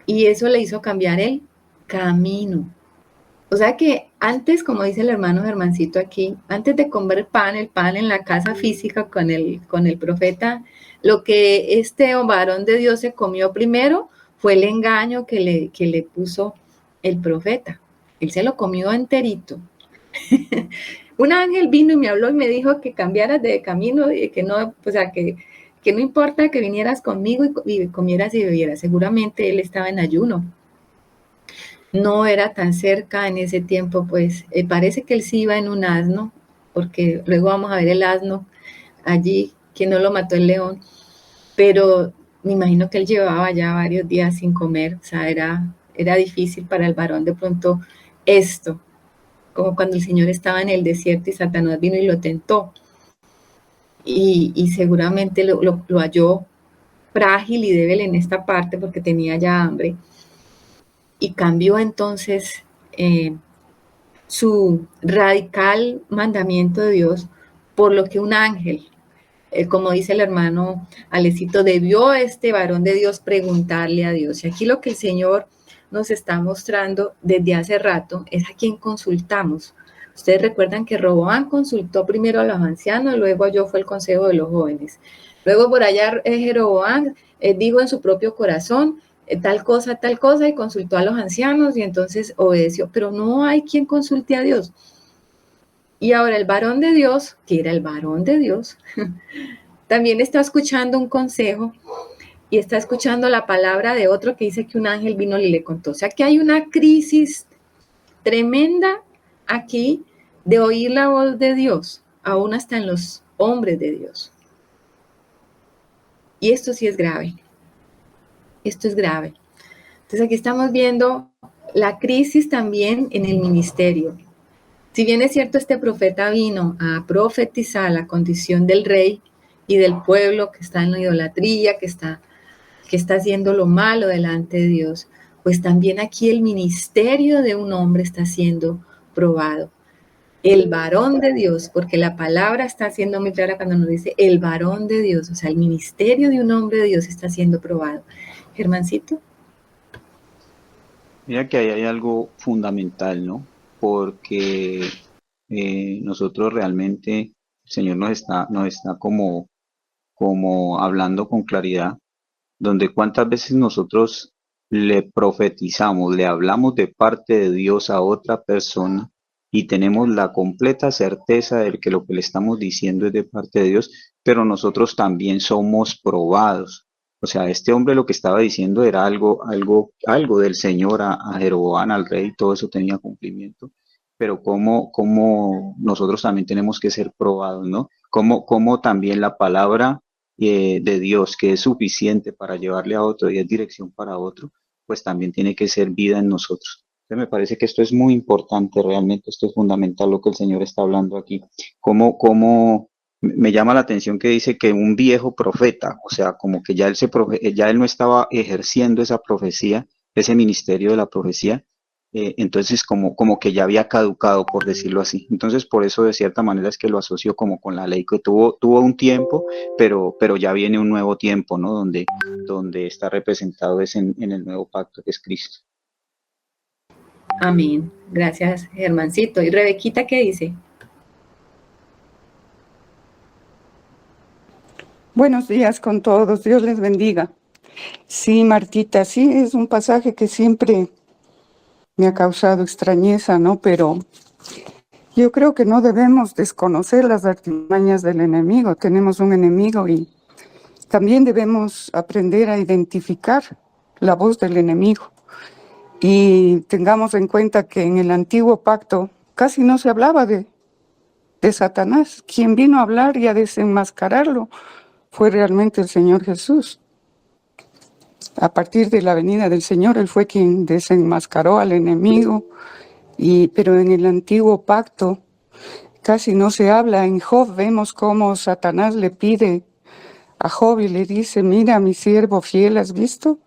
Y eso le hizo cambiar el camino. O sea que antes, como dice el hermano Germancito aquí, antes de comer el pan en la casa física con el profeta, lo que este varón de Dios se comió primero fue el engaño que le puso el profeta. Él se lo comió enterito. Un ángel vino y me habló y me dijo que cambiaras de camino y que no, o sea, que no importa que vinieras conmigo y comieras y bebieras. Seguramente él estaba en ayuno. No era tan cerca en ese tiempo, pues parece que él sí iba en un asno, porque luego vamos a ver el asno allí, que no lo mató el león, pero me imagino que él llevaba ya varios días sin comer, o sea, era difícil para el varón de pronto esto, como cuando el Señor estaba en el desierto y Satanás vino y lo tentó. Y seguramente lo halló frágil y débil en esta parte porque tenía ya hambre. Y cambió entonces su radical mandamiento de Dios por lo que un ángel, como dice el hermano Alecito, debió este varón de Dios preguntarle a Dios. Y aquí lo que el Señor nos está mostrando desde hace rato es a quién consultamos. Ustedes recuerdan que Roboam consultó primero a los ancianos, luego yo fue el consejo de los jóvenes. Luego por allá Jeroboam dijo en su propio corazón tal cosa, y consultó a los ancianos y entonces obedeció. Pero no hay quien consulte a Dios. Y ahora el varón de Dios, que era el varón de Dios, también está escuchando un consejo y está escuchando la palabra de otro que dice que un ángel vino y le contó. O sea que hay una crisis tremenda aquí de oír la voz de Dios, aún hasta en los hombres de Dios. Y esto sí es grave. Esto es grave. Entonces aquí estamos viendo la crisis también en el ministerio. Si bien es cierto, este profeta vino a profetizar la condición del rey y del pueblo que está en la idolatría, que está haciendo lo malo delante de Dios, pues también aquí el ministerio de un hombre está siendo probado. El varón de Dios, porque la palabra está siendo muy clara cuando nos dice el varón de Dios, o sea, el ministerio de un hombre de Dios está siendo probado. Germancito.
Mira que ahí hay algo fundamental, ¿no? Porque nosotros realmente, el Señor nos está como hablando con claridad, donde cuántas veces nosotros le profetizamos, le hablamos de parte de Dios a otra persona y tenemos la completa certeza de que lo que le estamos diciendo es de parte de Dios, pero nosotros también somos probados. O sea, este hombre lo que estaba diciendo era algo del Señor a Jeroboam, al rey, todo eso tenía cumplimiento. Pero cómo nosotros también tenemos que ser probados, ¿no? Cómo también la palabra de Dios, que es suficiente para llevarle a otro y es dirección para otro, pues también tiene que ser vida en nosotros. Entonces me parece que esto es muy importante, realmente esto es fundamental lo que el Señor está hablando aquí. Me llama la atención que dice que un viejo profeta, o sea, como que ya él no estaba ejerciendo esa profecía, ese ministerio de la profecía, entonces como que ya había caducado, por decirlo así. Entonces por eso de cierta manera es que lo asocio como con la ley, que tuvo un tiempo, pero ya viene un nuevo tiempo, ¿no? Donde está representado es en el nuevo pacto que es Cristo.
Amén. Gracias, Germancito. ¿Y Rebequita qué dice?
Buenos días con todos, Dios les bendiga. Sí, Martita, sí, es un pasaje que siempre me ha causado extrañeza, ¿no? Pero yo creo que no debemos desconocer las artimañas del enemigo. Tenemos un enemigo y también debemos aprender a identificar la voz del enemigo. Y tengamos en cuenta que en el antiguo pacto casi no se hablaba de Satanás. Quien vino a hablar y a desenmascararlo fue realmente el Señor Jesús. A partir de la venida del Señor, Él fue quien desenmascaró al enemigo, pero en el antiguo pacto casi no se habla. En Job vemos cómo Satanás le pide a Job y le dice, mira, mi siervo fiel, ¿has visto?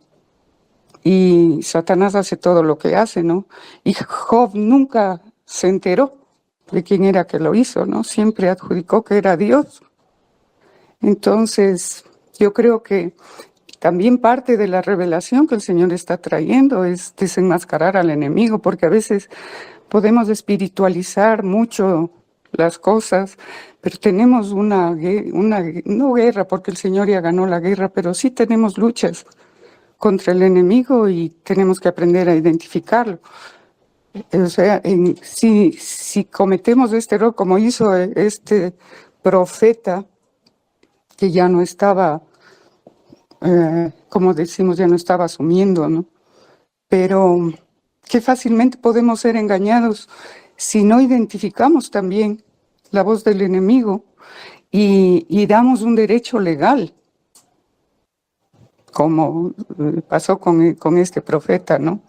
Y Satanás hace todo lo que hace, ¿no? Y Job nunca se enteró de quién era que lo hizo, ¿no? Siempre adjudicó que era Dios. Entonces, yo creo que también parte de la revelación que el Señor está trayendo es desenmascarar al enemigo, porque a veces podemos espiritualizar mucho las cosas, pero tenemos no guerra, porque el Señor ya ganó la guerra, pero sí tenemos luchas contra el enemigo y tenemos que aprender a identificarlo. O sea, si cometemos este error como hizo este profeta, que ya no estaba, como decimos, ya no estaba asumiendo, ¿no? Pero que fácilmente podemos ser engañados si no identificamos también la voz del enemigo y damos un derecho legal, como pasó con este profeta, ¿no?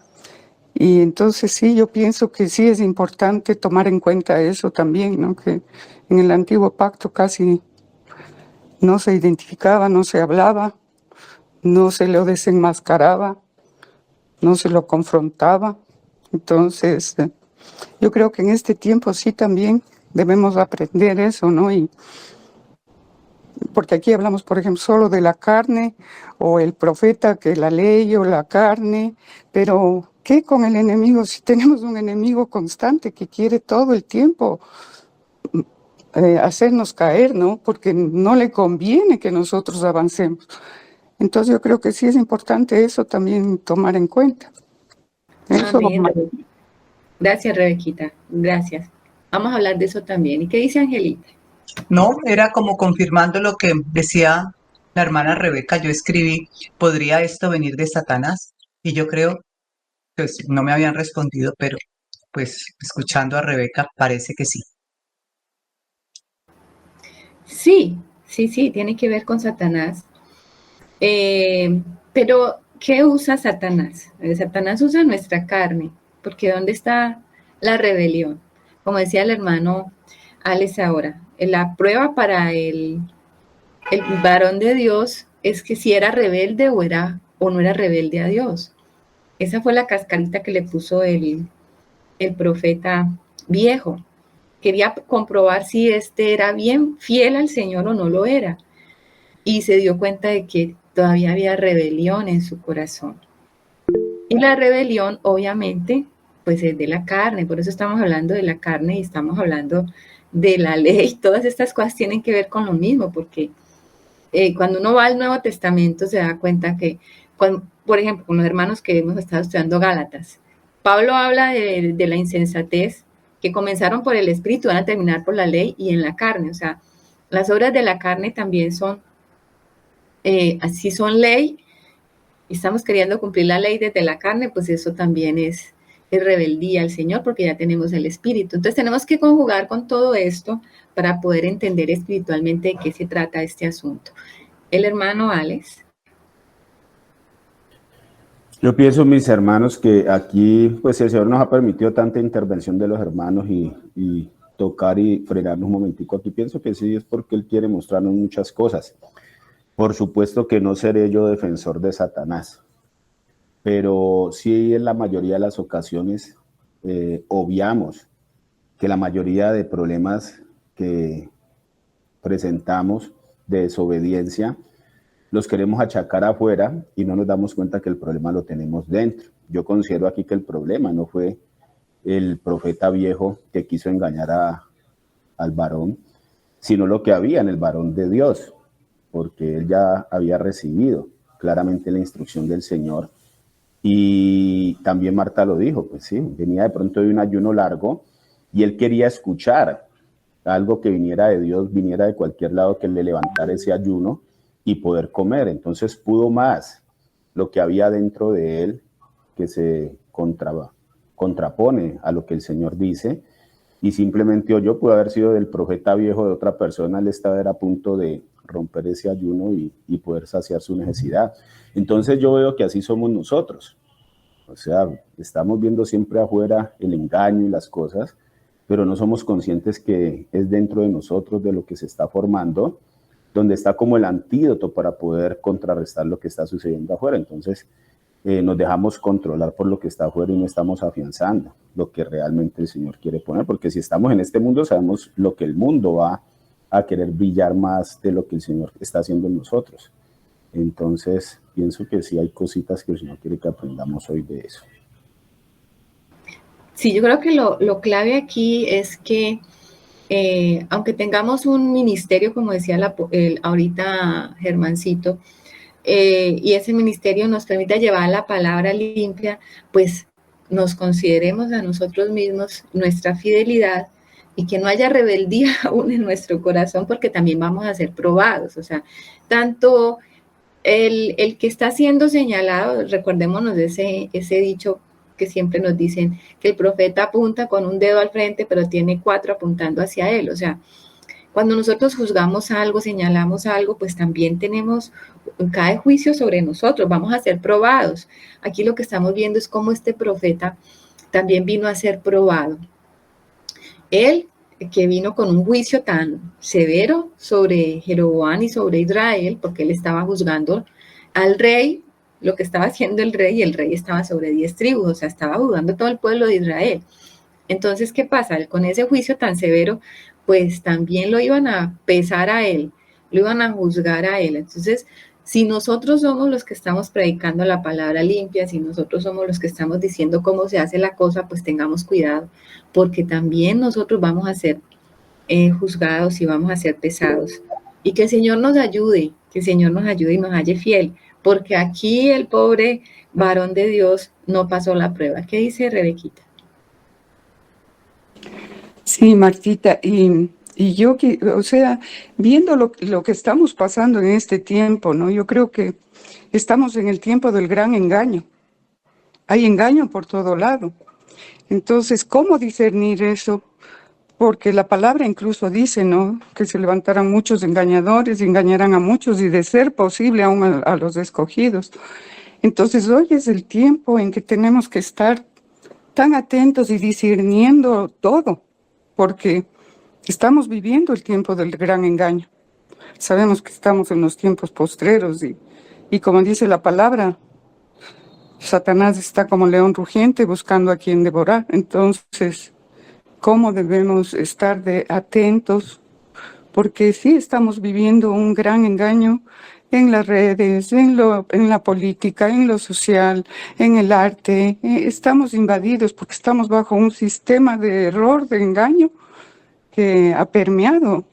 Y entonces sí, yo pienso que sí es importante tomar en cuenta eso también, ¿no? Que en el antiguo pacto casi no se identificaba, no se hablaba, no se lo desenmascaraba, no se lo confrontaba. Entonces, yo creo que en este tiempo sí también debemos aprender eso, ¿no? Y porque aquí hablamos, por ejemplo, solo de la carne o el profeta, que la ley o la carne, pero ¿qué con el enemigo? Si tenemos un enemigo constante que quiere todo el tiempo hacernos caer, ¿no? Porque no le conviene que nosotros avancemos. Entonces yo creo que sí es importante eso también tomar en cuenta. Eso.
Amén. Gracias, Rebequita. Gracias. Vamos a hablar de eso también. ¿Y qué dice Angelita?
No, era como confirmando lo que decía la hermana Rebeca. Yo escribí, ¿podría esto venir de Satanás? Y yo creo, pues no me habían respondido, pero pues escuchando a Rebeca parece que sí.
Sí, tiene que ver con Satanás. Pero, ¿qué usa Satanás? Satanás usa nuestra carne, porque ¿dónde está la rebelión? Como decía el hermano Alex ahora, la prueba para el varón de Dios es que si era rebelde o no era rebelde a Dios. Esa fue la cascarita que le puso el profeta viejo. Quería comprobar si era bien fiel al Señor o no lo era. Y se dio cuenta de que todavía había rebelión en su corazón. Y la rebelión, obviamente, pues es de la carne. Por eso estamos hablando de la carne y estamos hablando de la ley. Todas estas cosas tienen que ver con lo mismo, porque cuando uno va al Nuevo Testamento se da cuenta que por ejemplo, con los hermanos que hemos estado estudiando Gálatas. Pablo habla de la insensatez, que comenzaron por el espíritu, van a terminar por la ley y en la carne. O sea, las obras de la carne también son, así son ley, y estamos queriendo cumplir la ley desde la carne, pues eso también es rebeldía al Señor, porque ya tenemos el espíritu. Entonces tenemos que conjugar con todo esto para poder entender espiritualmente de qué se trata este asunto. El hermano Alex.
Yo pienso, mis hermanos, que aquí, pues el Señor nos ha permitido tanta intervención de los hermanos y tocar y frenarnos un momentico. Aquí pienso que sí es porque Él quiere mostrarnos muchas cosas. Por supuesto que no seré yo defensor de Satanás, pero sí en la mayoría de las ocasiones obviamos que la mayoría de problemas que presentamos de desobediencia los queremos achacar afuera y no nos damos cuenta que el problema lo tenemos dentro. Yo considero aquí que el problema no fue el profeta viejo que quiso engañar al varón, sino lo que había en el varón de Dios, porque él ya había recibido claramente la instrucción del Señor. Y también Marta lo dijo, pues sí, venía de pronto de un ayuno largo y él quería escuchar algo que viniera de Dios, viniera de cualquier lado que le levantara ese ayuno y poder comer. Entonces pudo más lo que había dentro de él, que se contrapone a lo que el Señor dice, y simplemente oyó. Pudo haber sido del profeta viejo de otra persona, él estaba a punto de romper ese ayuno y poder saciar su necesidad. Entonces yo veo que así somos nosotros. O sea, estamos viendo siempre afuera el engaño y las cosas, pero no somos conscientes que es dentro de nosotros de lo que se está formando, donde está como el antídoto para poder contrarrestar lo que está sucediendo afuera. Entonces nos dejamos controlar por lo que está afuera y no estamos afianzando lo que realmente el Señor quiere poner, porque si estamos en este mundo sabemos lo que el mundo va a querer brillar más de lo que el Señor está haciendo en nosotros. Entonces pienso que sí hay cositas que el Señor quiere que aprendamos hoy de eso.
Sí, yo creo que lo clave aquí es que aunque tengamos un ministerio, como decía ahorita Germancito, y ese ministerio nos permite llevar la palabra limpia, pues nos consideremos a nosotros mismos nuestra fidelidad y que no haya rebeldía aún en nuestro corazón, porque también vamos a ser probados. O sea, tanto el que está siendo señalado, recordémonos de ese dicho que siempre nos dicen, que el profeta apunta con un dedo al frente, pero tiene 4 apuntando hacia él. O sea, cuando nosotros juzgamos algo, señalamos algo, pues también cae juicio sobre nosotros, vamos a ser probados. Aquí lo que estamos viendo es cómo este profeta también vino a ser probado. Él, que vino con un juicio tan severo sobre Jeroboam y sobre Israel, porque él estaba juzgando al rey, lo que estaba haciendo el rey, y el rey estaba sobre 10 tribus, o sea, estaba juzgando todo el pueblo de Israel. Entonces, ¿qué pasa? Con ese juicio tan severo, pues también lo iban a pesar a él, lo iban a juzgar a él. Entonces, si nosotros somos los que estamos predicando la palabra limpia, si nosotros somos los que estamos diciendo cómo se hace la cosa, pues tengamos cuidado, porque también nosotros vamos a ser juzgados y vamos a ser pesados. Y que el Señor nos ayude, que el Señor nos ayude y nos halle fiel, porque aquí el pobre varón de Dios no pasó la prueba. ¿Qué dice Rebequita?
Sí, Martita, y yo, o sea, viendo lo que estamos pasando en este tiempo, ¿no? Yo creo que estamos en el tiempo del gran engaño. Hay engaño por todo lado. Entonces, ¿cómo discernir eso? Porque la palabra incluso dice, ¿no?, que se levantarán muchos engañadores y engañarán a muchos y de ser posible aún a los escogidos. Entonces, hoy es el tiempo en que tenemos que estar tan atentos y discerniendo todo, porque estamos viviendo el tiempo del gran engaño. Sabemos que estamos en los tiempos postreros y como dice la palabra, Satanás está como león rugiente buscando a quien devorar. Entonces, ¿cómo debemos estar atentos? Porque sí estamos viviendo un gran engaño en las redes, en la política, en lo social, en el arte. Estamos invadidos porque estamos bajo un sistema de error, de engaño, que ha permeado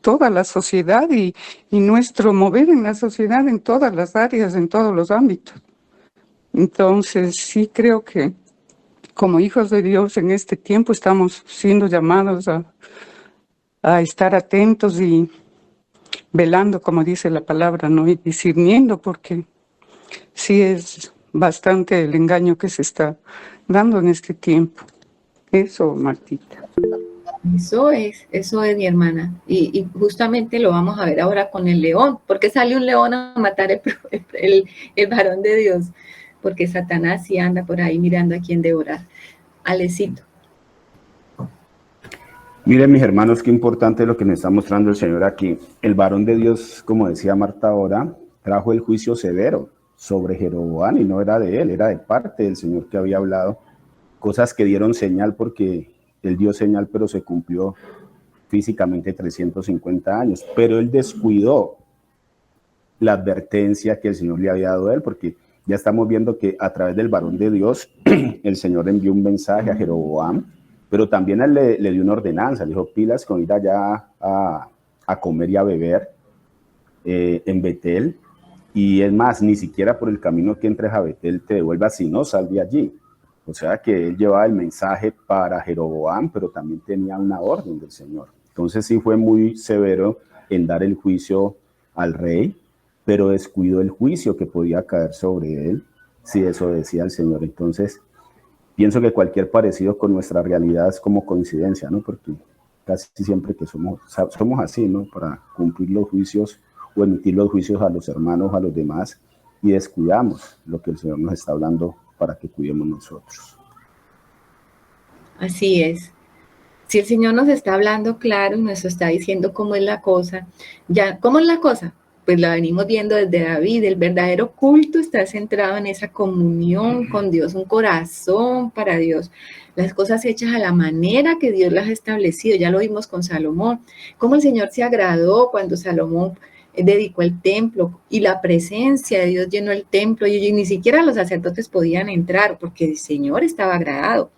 toda la sociedad y nuestro mover en la sociedad en todas las áreas, en todos los ámbitos. Entonces, sí creo que como hijos de Dios en este tiempo estamos siendo llamados a estar atentos y velando, como dice la palabra, ¿no? Y discerniendo, porque sí es bastante el engaño que se está dando en este tiempo. Eso, Martita.
Eso es mi hermana. Y justamente lo vamos a ver ahora con el león. ¿Por qué sale un león a matar el varón de Dios? Porque Satanás sí anda por ahí mirando a quién devorar. Alecito.
Miren, mis hermanos, qué importante lo que nos está mostrando el Señor aquí. El varón de Dios, como decía Marta ahora, trajo el juicio severo sobre Jeroboam y no era de él, era de parte del Señor que había hablado. Cosas que dieron señal porque él dio señal, pero se cumplió físicamente 350 años. Pero él descuidó la advertencia que el Señor le había dado a él, porque ya estamos viendo que a través del varón de Dios, el Señor envió un mensaje a Jeroboam, pero también a él le dio una ordenanza, le dijo pilas con ir allá a comer y a beber en Betel, y es más, ni siquiera por el camino que entres a Betel te devuelvas, sino sal de allí. O sea que él llevaba el mensaje para Jeroboam, pero también tenía una orden del Señor. Entonces sí fue muy severo en dar el juicio al rey, pero descuidó el juicio que podía caer sobre él, si eso decía el Señor. Entonces, pienso que cualquier parecido con nuestra realidad es como coincidencia, ¿no? Porque casi siempre que somos así, ¿no? Para cumplir los juicios o emitir los juicios a los hermanos, a los demás, y descuidamos lo que el Señor nos está hablando para que cuidemos nosotros.
Así es. Si el Señor nos está hablando claro y nos está diciendo cómo es la cosa, ya, ¿cómo es la cosa? Pues la venimos viendo desde David. El verdadero culto está centrado en esa comunión con Dios, un corazón para Dios, las cosas hechas a la manera que Dios las ha establecido. Ya lo vimos con Salomón, cómo el Señor se agradó cuando Salomón dedicó el templo y la presencia de Dios llenó el templo y ni siquiera los sacerdotes podían entrar porque el Señor estaba agradado.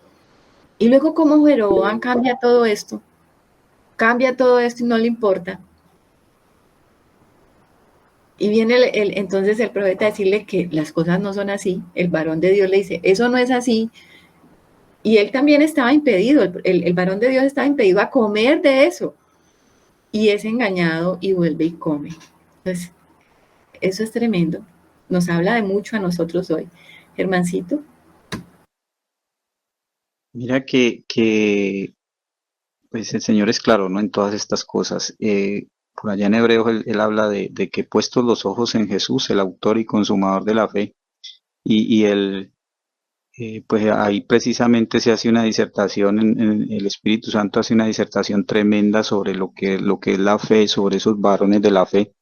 Y luego cómo Jeroboam cambia todo esto y no le importa. Y viene entonces el profeta a decirle que las cosas no son así. El varón de Dios le dice, eso no es así. Y él también estaba impedido, el varón de Dios estaba impedido a comer de eso. Y es engañado y vuelve y come. Entonces, eso es tremendo. Nos habla de mucho a nosotros hoy. Germancito.
Mira que pues el Señor es claro, ¿no? En todas estas cosas. Por allá en Hebreos él habla de que puestos los ojos en Jesús, el autor y consumador de la fe, y él, pues ahí precisamente se hace una disertación, en el Espíritu Santo hace una disertación tremenda sobre lo que es la fe, sobre esos varones de la fe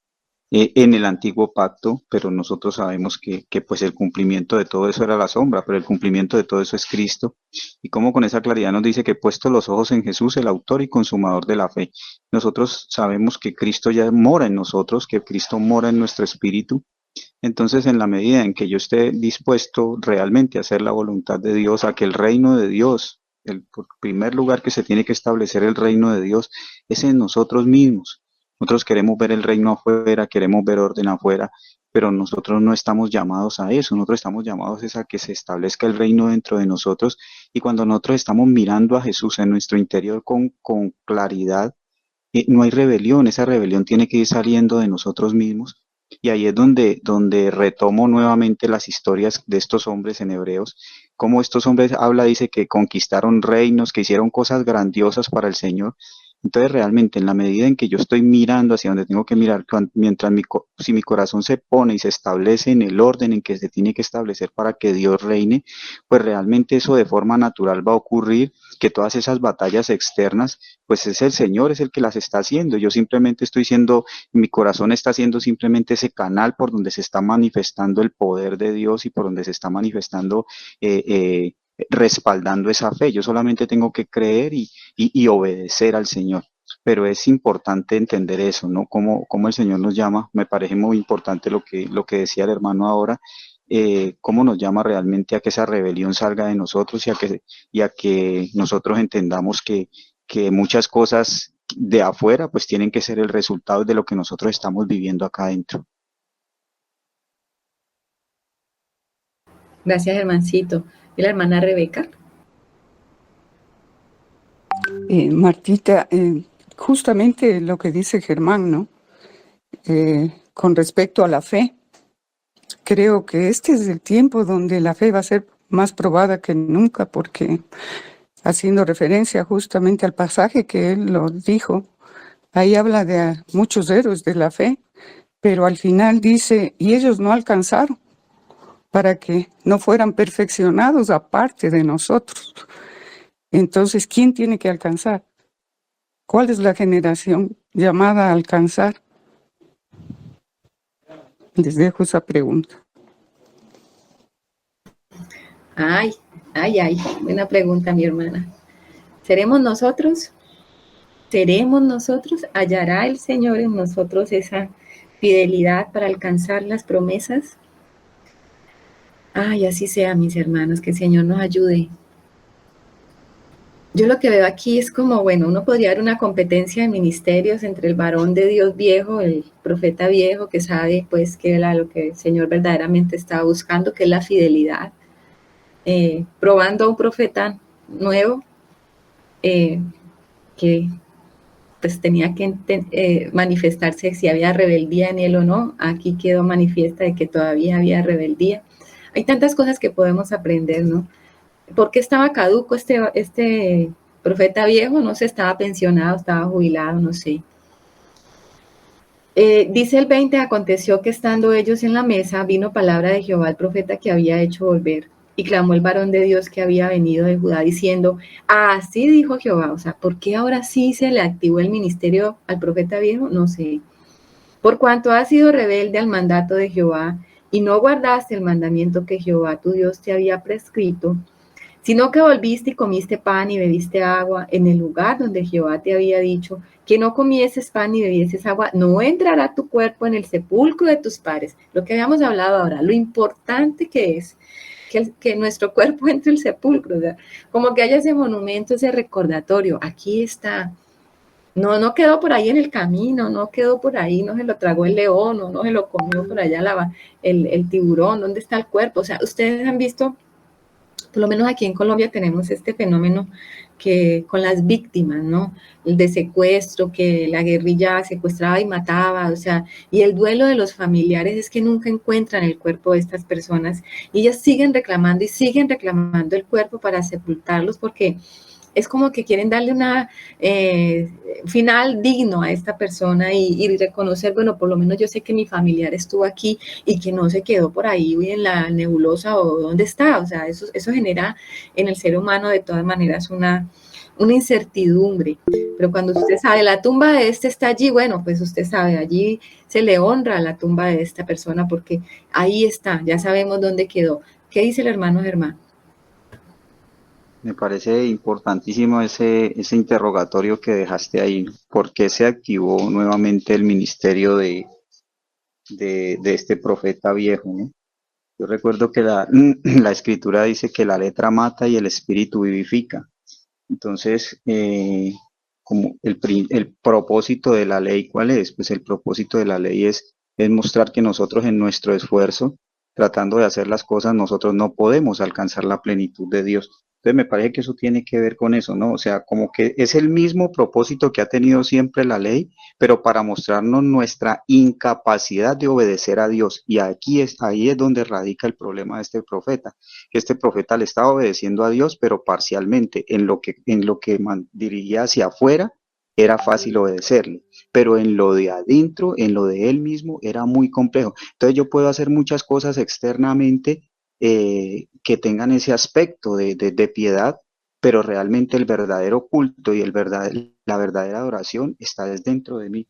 en el antiguo pacto, pero nosotros sabemos que pues el cumplimiento de todo eso era la sombra, pero el cumplimiento de todo eso es Cristo. Y como con esa claridad nos dice que puesto los ojos en Jesús, el autor y consumador de la fe. Nosotros sabemos que Cristo ya mora en nosotros, que Cristo mora en nuestro espíritu. Entonces, en la medida en que yo esté dispuesto realmente a hacer la voluntad de Dios, a que el reino de Dios, el primer lugar que se tiene que establecer el reino de Dios es en nosotros mismos. Nosotros queremos ver el reino afuera, queremos ver orden afuera, pero nosotros no estamos llamados a eso. Nosotros estamos llamados es a que se establezca el reino dentro de nosotros, y cuando nosotros estamos mirando a Jesús en nuestro interior con claridad, no hay rebelión. Esa rebelión tiene que ir saliendo de nosotros mismos. Y ahí es donde retomo nuevamente las historias de estos hombres en Hebreos, cómo estos hombres dice que conquistaron reinos, que hicieron cosas grandiosas para el Señor. Entonces realmente en la medida en que yo estoy mirando hacia donde tengo que mirar, mientras si mi corazón se pone y se establece en el orden en que se tiene que establecer para que Dios reine, pues realmente eso de forma natural va a ocurrir, que todas esas batallas externas, pues es el Señor, es el que las está haciendo. Yo simplemente mi corazón está siendo simplemente ese canal por donde se está manifestando el poder de Dios y por donde se está manifestando respaldando esa fe. Yo solamente tengo que creer y obedecer al Señor. Pero es importante entender eso, ¿no? Cómo el Señor nos llama. Me parece muy importante lo que decía el hermano ahora, cómo nos llama realmente a que esa rebelión salga de nosotros y a que nosotros entendamos que muchas cosas de afuera pues tienen que ser el resultado de lo que nosotros estamos viviendo acá adentro.
Gracias, Germancito. ¿Y la hermana Rebeca?
Martita, justamente lo que dice Germán, ¿no? Con respecto a la fe, creo que este es el tiempo donde la fe va a ser más probada que nunca, porque haciendo referencia justamente al pasaje que él lo dijo, ahí habla de muchos héroes de la fe, pero al final dice, y ellos no alcanzaron para que no fueran perfeccionados aparte de nosotros. Entonces, ¿quién tiene que alcanzar? ¿Cuál es la generación llamada a alcanzar? Les dejo esa pregunta.
Ay, buena pregunta, mi hermana. ¿Seremos nosotros? ¿Seremos nosotros? ¿Hallará el Señor en nosotros esa fidelidad para alcanzar las promesas? Ay, así sea, mis hermanos, que el Señor nos ayude. Yo lo que veo aquí es como, bueno, uno podría dar una competencia de ministerios entre el varón de Dios viejo, el profeta viejo, que sabe pues que era lo que el Señor verdaderamente estaba buscando, que es la fidelidad, probando a un profeta nuevo, que pues tenía que manifestarse si había rebeldía en él o no. Aquí quedó manifiesta de que todavía había rebeldía. Hay tantas cosas que podemos aprender, ¿no? ¿Por qué estaba caduco este profeta viejo? No sé, estaba pensionado, estaba jubilado, no sé. Dice el 20, aconteció que estando ellos en la mesa, vino palabra de Jehová al profeta que había hecho volver. Y clamó el varón de Dios que había venido de Judá diciendo, así dijo Jehová. O sea, ¿por qué ahora sí se le activó el ministerio al profeta viejo? No sé. Por cuanto has sido rebelde al mandato de Jehová y no guardaste el mandamiento que Jehová tu Dios te había prescrito, sino que volviste y comiste pan y bebiste agua en el lugar donde Jehová te había dicho que no comieses pan ni bebieses agua, no entrará tu cuerpo en el sepulcro de tus padres. Lo que habíamos hablado ahora, lo importante que es que nuestro cuerpo entre el sepulcro, o sea, como que haya ese monumento, ese recordatorio, aquí está. No quedó por ahí en el camino, no quedó por ahí, no se lo tragó el león, o no se lo comió por allá el tiburón, ¿dónde está el cuerpo? O sea, ustedes han visto, por lo menos aquí en Colombia tenemos este fenómeno que con las víctimas, ¿no? El de secuestro, que la guerrilla secuestraba y mataba, o sea, y el duelo de los familiares es que nunca encuentran el cuerpo de estas personas y ellas siguen reclamando y siguen reclamando el cuerpo para sepultarlos porque es como que quieren darle una final digno a esta persona y reconocer, bueno, por lo menos yo sé que mi familiar estuvo aquí y que no se quedó por ahí en la nebulosa o dónde está. O sea, eso genera en el ser humano de todas maneras una incertidumbre. Pero cuando usted sabe, la tumba de este está allí, bueno, pues usted sabe, allí se le honra a la tumba de esta persona porque ahí está, ya sabemos dónde quedó. ¿Qué dice el hermano Germán?
Me parece importantísimo ese interrogatorio que dejaste ahí, ¿no? ¿Por qué se activó nuevamente el ministerio de este profeta viejo, ¿no? Yo recuerdo que la escritura dice que la letra mata y el espíritu vivifica. Entonces, como el propósito de la ley, ¿cuál es? Pues el propósito de la ley es mostrar que nosotros en nuestro esfuerzo, tratando de hacer las cosas, nosotros no podemos alcanzar la plenitud de Dios. Entonces me parece que eso tiene que ver con eso, ¿no? O sea, como que es el mismo propósito que ha tenido siempre la ley, pero para mostrarnos nuestra incapacidad de obedecer a Dios. Y ahí es donde radica el problema de este profeta, que este profeta le estaba obedeciendo a Dios, pero parcialmente, en lo que dirigía hacia afuera, era fácil obedecerle, pero en lo de adentro, en lo de él mismo, era muy complejo. Entonces yo puedo hacer muchas cosas externamente que tengan ese aspecto de piedad, pero realmente el verdadero culto y la verdadera adoración está desde dentro de mí.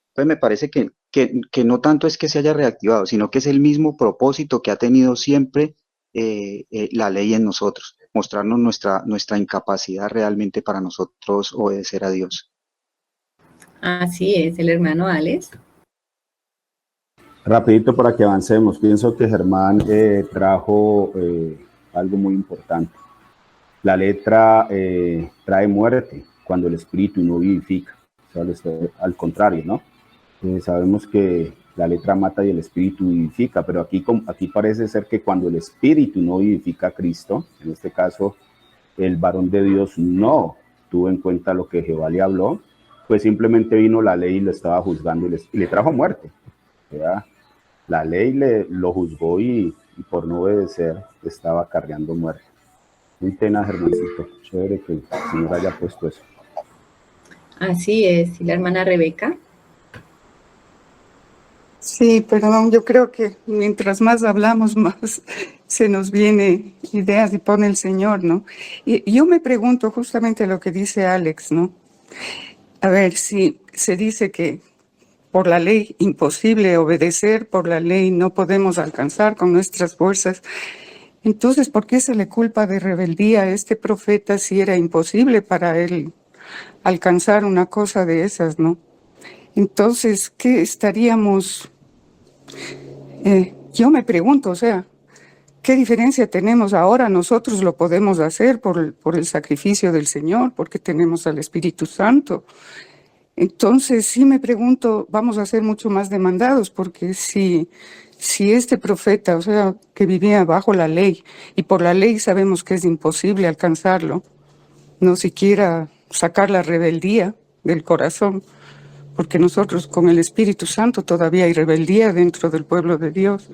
Entonces me parece que no tanto es que se haya reactivado, sino que es el mismo propósito que ha tenido siempre la ley en nosotros, mostrarnos nuestra incapacidad realmente para nosotros obedecer a Dios.
Así es, el hermano Alex.
Rapidito para que avancemos. Pienso que Germán trajo algo muy importante. La letra trae muerte cuando el espíritu no vivifica. O sea, al contrario, ¿no? Sabemos que la letra mata y el espíritu vivifica, pero aquí parece ser que cuando el espíritu no vivifica a Cristo, en este caso el varón de Dios no tuvo en cuenta lo que Jehová le habló, pues simplemente vino la ley y lo estaba juzgando y le trajo muerte, ¿verdad? La ley lo juzgó y por no obedecer estaba acarreando muerte. Muy tenaz, hermancito. Chévere que el Señor haya puesto eso.
Así es. ¿Y la hermana Rebeca?
Sí, perdón, yo creo que mientras más hablamos, más se nos viene ideas y pone el Señor, ¿no? Y yo me pregunto justamente lo que dice Alex, ¿no? A ver, si se dice que por la ley imposible obedecer, por la ley no podemos alcanzar con nuestras fuerzas, entonces, ¿por qué se le culpa de rebeldía a este profeta si era imposible para él alcanzar una cosa de esas, ¿no? Entonces, ¿qué estaríamos? Yo me pregunto, o sea, ¿qué diferencia tenemos ahora? Nosotros lo podemos hacer por el sacrificio del Señor, porque tenemos al Espíritu Santo. Entonces, sí me pregunto, vamos a ser mucho más demandados, porque si este profeta, o sea, que vivía bajo la ley, y por la ley sabemos que es imposible alcanzarlo, no siquiera sacar la rebeldía del corazón, porque nosotros con el Espíritu Santo todavía hay rebeldía dentro del pueblo de Dios.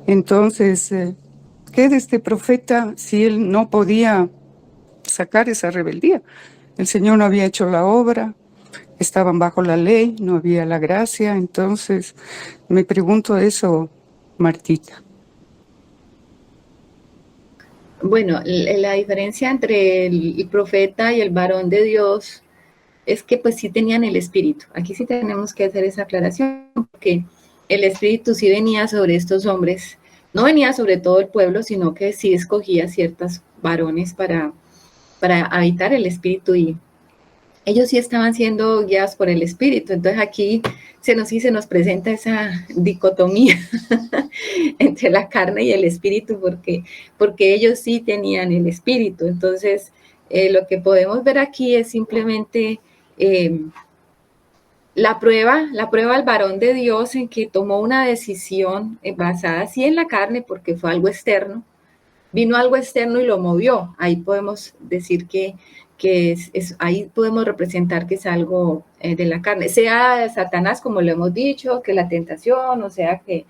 Entonces, ¿qué de este profeta si él no podía sacar esa rebeldía? El Señor no había hecho la obra, estaban bajo la ley, no había la gracia. Entonces, me pregunto eso, Martita.
Bueno, la diferencia entre el profeta y el varón de Dios es que pues sí tenían el espíritu. Aquí sí tenemos que hacer esa aclaración, porque el espíritu sí venía sobre estos hombres, no venía sobre todo el pueblo, sino que sí escogía ciertos varones para habitar el espíritu y ellos sí estaban siendo guiados por el espíritu. Entonces aquí se nos presenta esa dicotomía entre la carne y el espíritu, porque ellos sí tenían el espíritu. Entonces, lo que podemos ver aquí es simplemente la prueba al varón de Dios en que tomó una decisión basada sí en la carne, porque fue algo externo, vino algo externo y lo movió. Ahí podemos decir que ahí podemos representar que es algo de la carne, sea Satanás, como lo hemos dicho, que la tentación, o sea que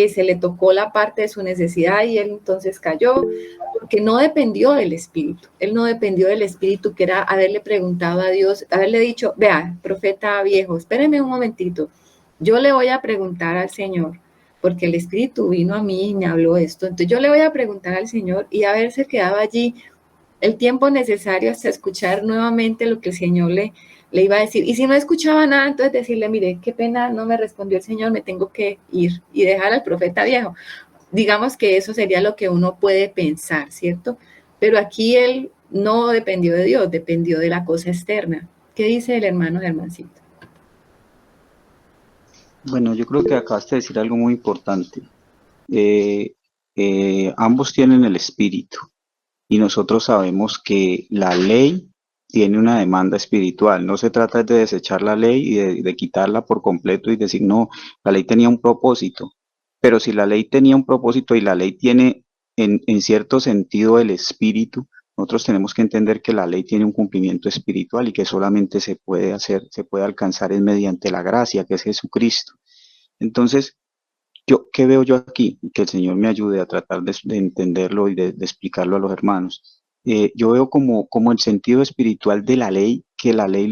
se le tocó la parte de su necesidad y él entonces cayó, porque no dependió del Espíritu. Él no dependió del Espíritu, que era haberle preguntado a Dios, haberle dicho, vea, profeta viejo, espéreme un momentito, yo le voy a preguntar al Señor, porque el Espíritu vino a mí y me habló esto. Entonces yo le voy a preguntar al Señor y haberse quedado allí el tiempo necesario hasta escuchar nuevamente lo que el Señor le iba a decir. Y si no escuchaba nada, entonces decirle, mire, qué pena, no me respondió el Señor, me tengo que ir y dejar al profeta viejo. Digamos que eso sería lo que uno puede pensar, ¿cierto? Pero aquí él no dependió de Dios, dependió de la cosa externa. ¿Qué dice el hermano Germancito?
Bueno, yo creo que acabaste de decir algo muy importante. Ambos tienen el espíritu y nosotros sabemos que la ley tiene una demanda espiritual. No se trata de desechar la ley y de quitarla por completo y decir, no, la ley tenía un propósito. Pero si la ley tenía un propósito y la ley tiene en cierto sentido el espíritu, nosotros tenemos que entender que la ley tiene un cumplimiento espiritual y que solamente se puede hacer, se puede alcanzar es mediante la gracia, que es Jesucristo. Entonces, ¿qué veo yo aquí? Que el Señor me ayude a tratar de entenderlo y de explicarlo a los hermanos. Yo veo como el sentido espiritual de la ley, que la ley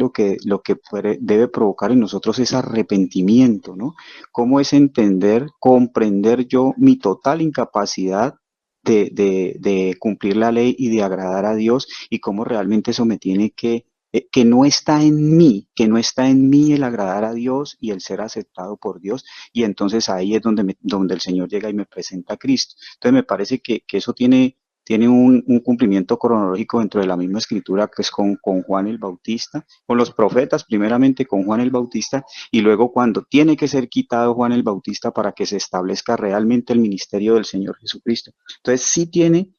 debe provocar en nosotros es arrepentimiento, ¿no? ¿Cómo es entender, comprender yo mi total incapacidad de cumplir la ley y de agradar a Dios y cómo realmente eso me tiene que no está en mí, que no está en mí el agradar a Dios y el ser aceptado por Dios, y entonces ahí es donde el Señor llega y me presenta a Cristo. Entonces me parece que eso tiene un cumplimiento cronológico dentro de la misma escritura, que es con Juan el Bautista, con los profetas, primeramente con Juan el Bautista, y luego cuando tiene que ser quitado Juan el Bautista para que se establezca realmente el ministerio del Señor Jesucristo. Entonces sí tiene,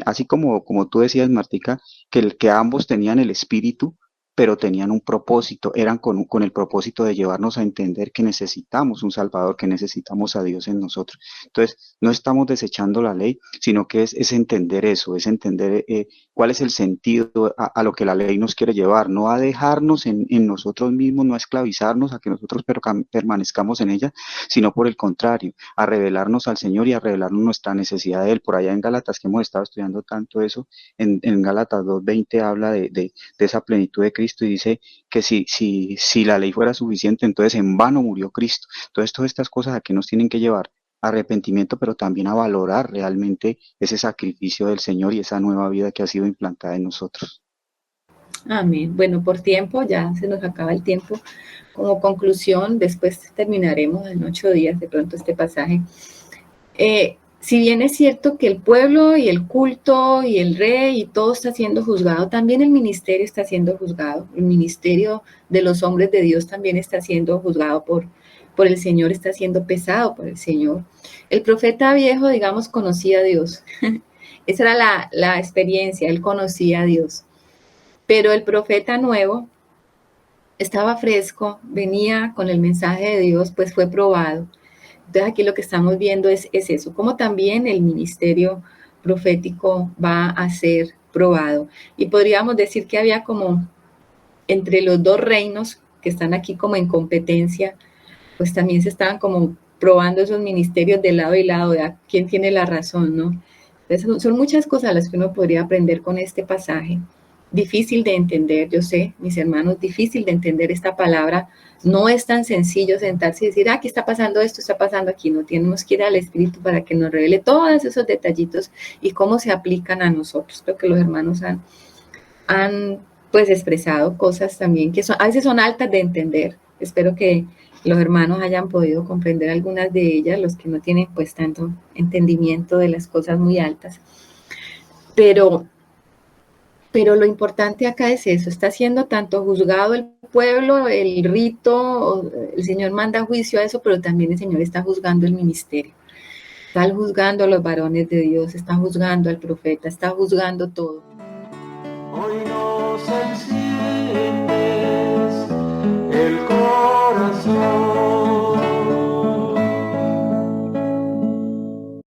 así como tú decías, Martica, que ambos tenían el espíritu, pero tenían un propósito, eran con el propósito de llevarnos a entender que necesitamos un Salvador, que necesitamos a Dios en nosotros. Entonces, no estamos desechando la ley, sino que es entender eso, es entender cuál es el sentido a lo que la ley nos quiere llevar, no a dejarnos en nosotros mismos, no a esclavizarnos, a que nosotros permanezcamos en ella, sino por el contrario, a revelarnos al Señor y a revelarnos nuestra necesidad de Él. Por allá en Gálatas, que hemos estado estudiando tanto eso, en Gálatas 2:20 habla de esa plenitud de Cristo y dice que si la ley fuera suficiente, entonces en vano murió Cristo. Entonces todas estas cosas aquí nos tienen que llevar a arrepentimiento, pero también a valorar realmente ese sacrificio del Señor y esa nueva vida que ha sido implantada en nosotros.
Amén. Bueno, por tiempo, ya se nos acaba el tiempo. Como conclusión, después terminaremos en 8 días de pronto este pasaje. Si bien es cierto que el pueblo y el culto y el rey y todo está siendo juzgado, también el ministerio está siendo juzgado. El ministerio de los hombres de Dios también está siendo juzgado por el Señor, está siendo pesado por el Señor. El profeta viejo, digamos, conocía a Dios. Esa era la experiencia, él conocía a Dios. Pero el profeta nuevo estaba fresco, venía con el mensaje de Dios, pues fue probado. Entonces aquí lo que estamos viendo es eso, como también el ministerio profético va a ser probado. Y podríamos decir que había como entre los dos reinos que están aquí como en competencia, pues también se estaban como probando esos ministerios de lado y lado, de quién tiene la razón, ¿no? Entonces son muchas cosas las que uno podría aprender con este pasaje. Difícil de entender, yo sé, mis hermanos, difícil de entender esta palabra. No es tan sencillo sentarse y decir, aquí está pasando esto, está pasando aquí. No tenemos que ir al Espíritu para que nos revele todos esos detallitos y cómo se aplican a nosotros. Creo que los hermanos han pues expresado cosas también que a veces son altas de entender. Espero que los hermanos hayan podido comprender algunas de ellas, los que no tienen pues tanto entendimiento de las cosas muy altas. Pero lo importante acá es eso, está siendo tanto juzgado el pueblo, el rito, el Señor manda juicio a eso, pero también el Señor está juzgando el ministerio, está juzgando a los varones de Dios, está juzgando al profeta, está juzgando todo.
Hoy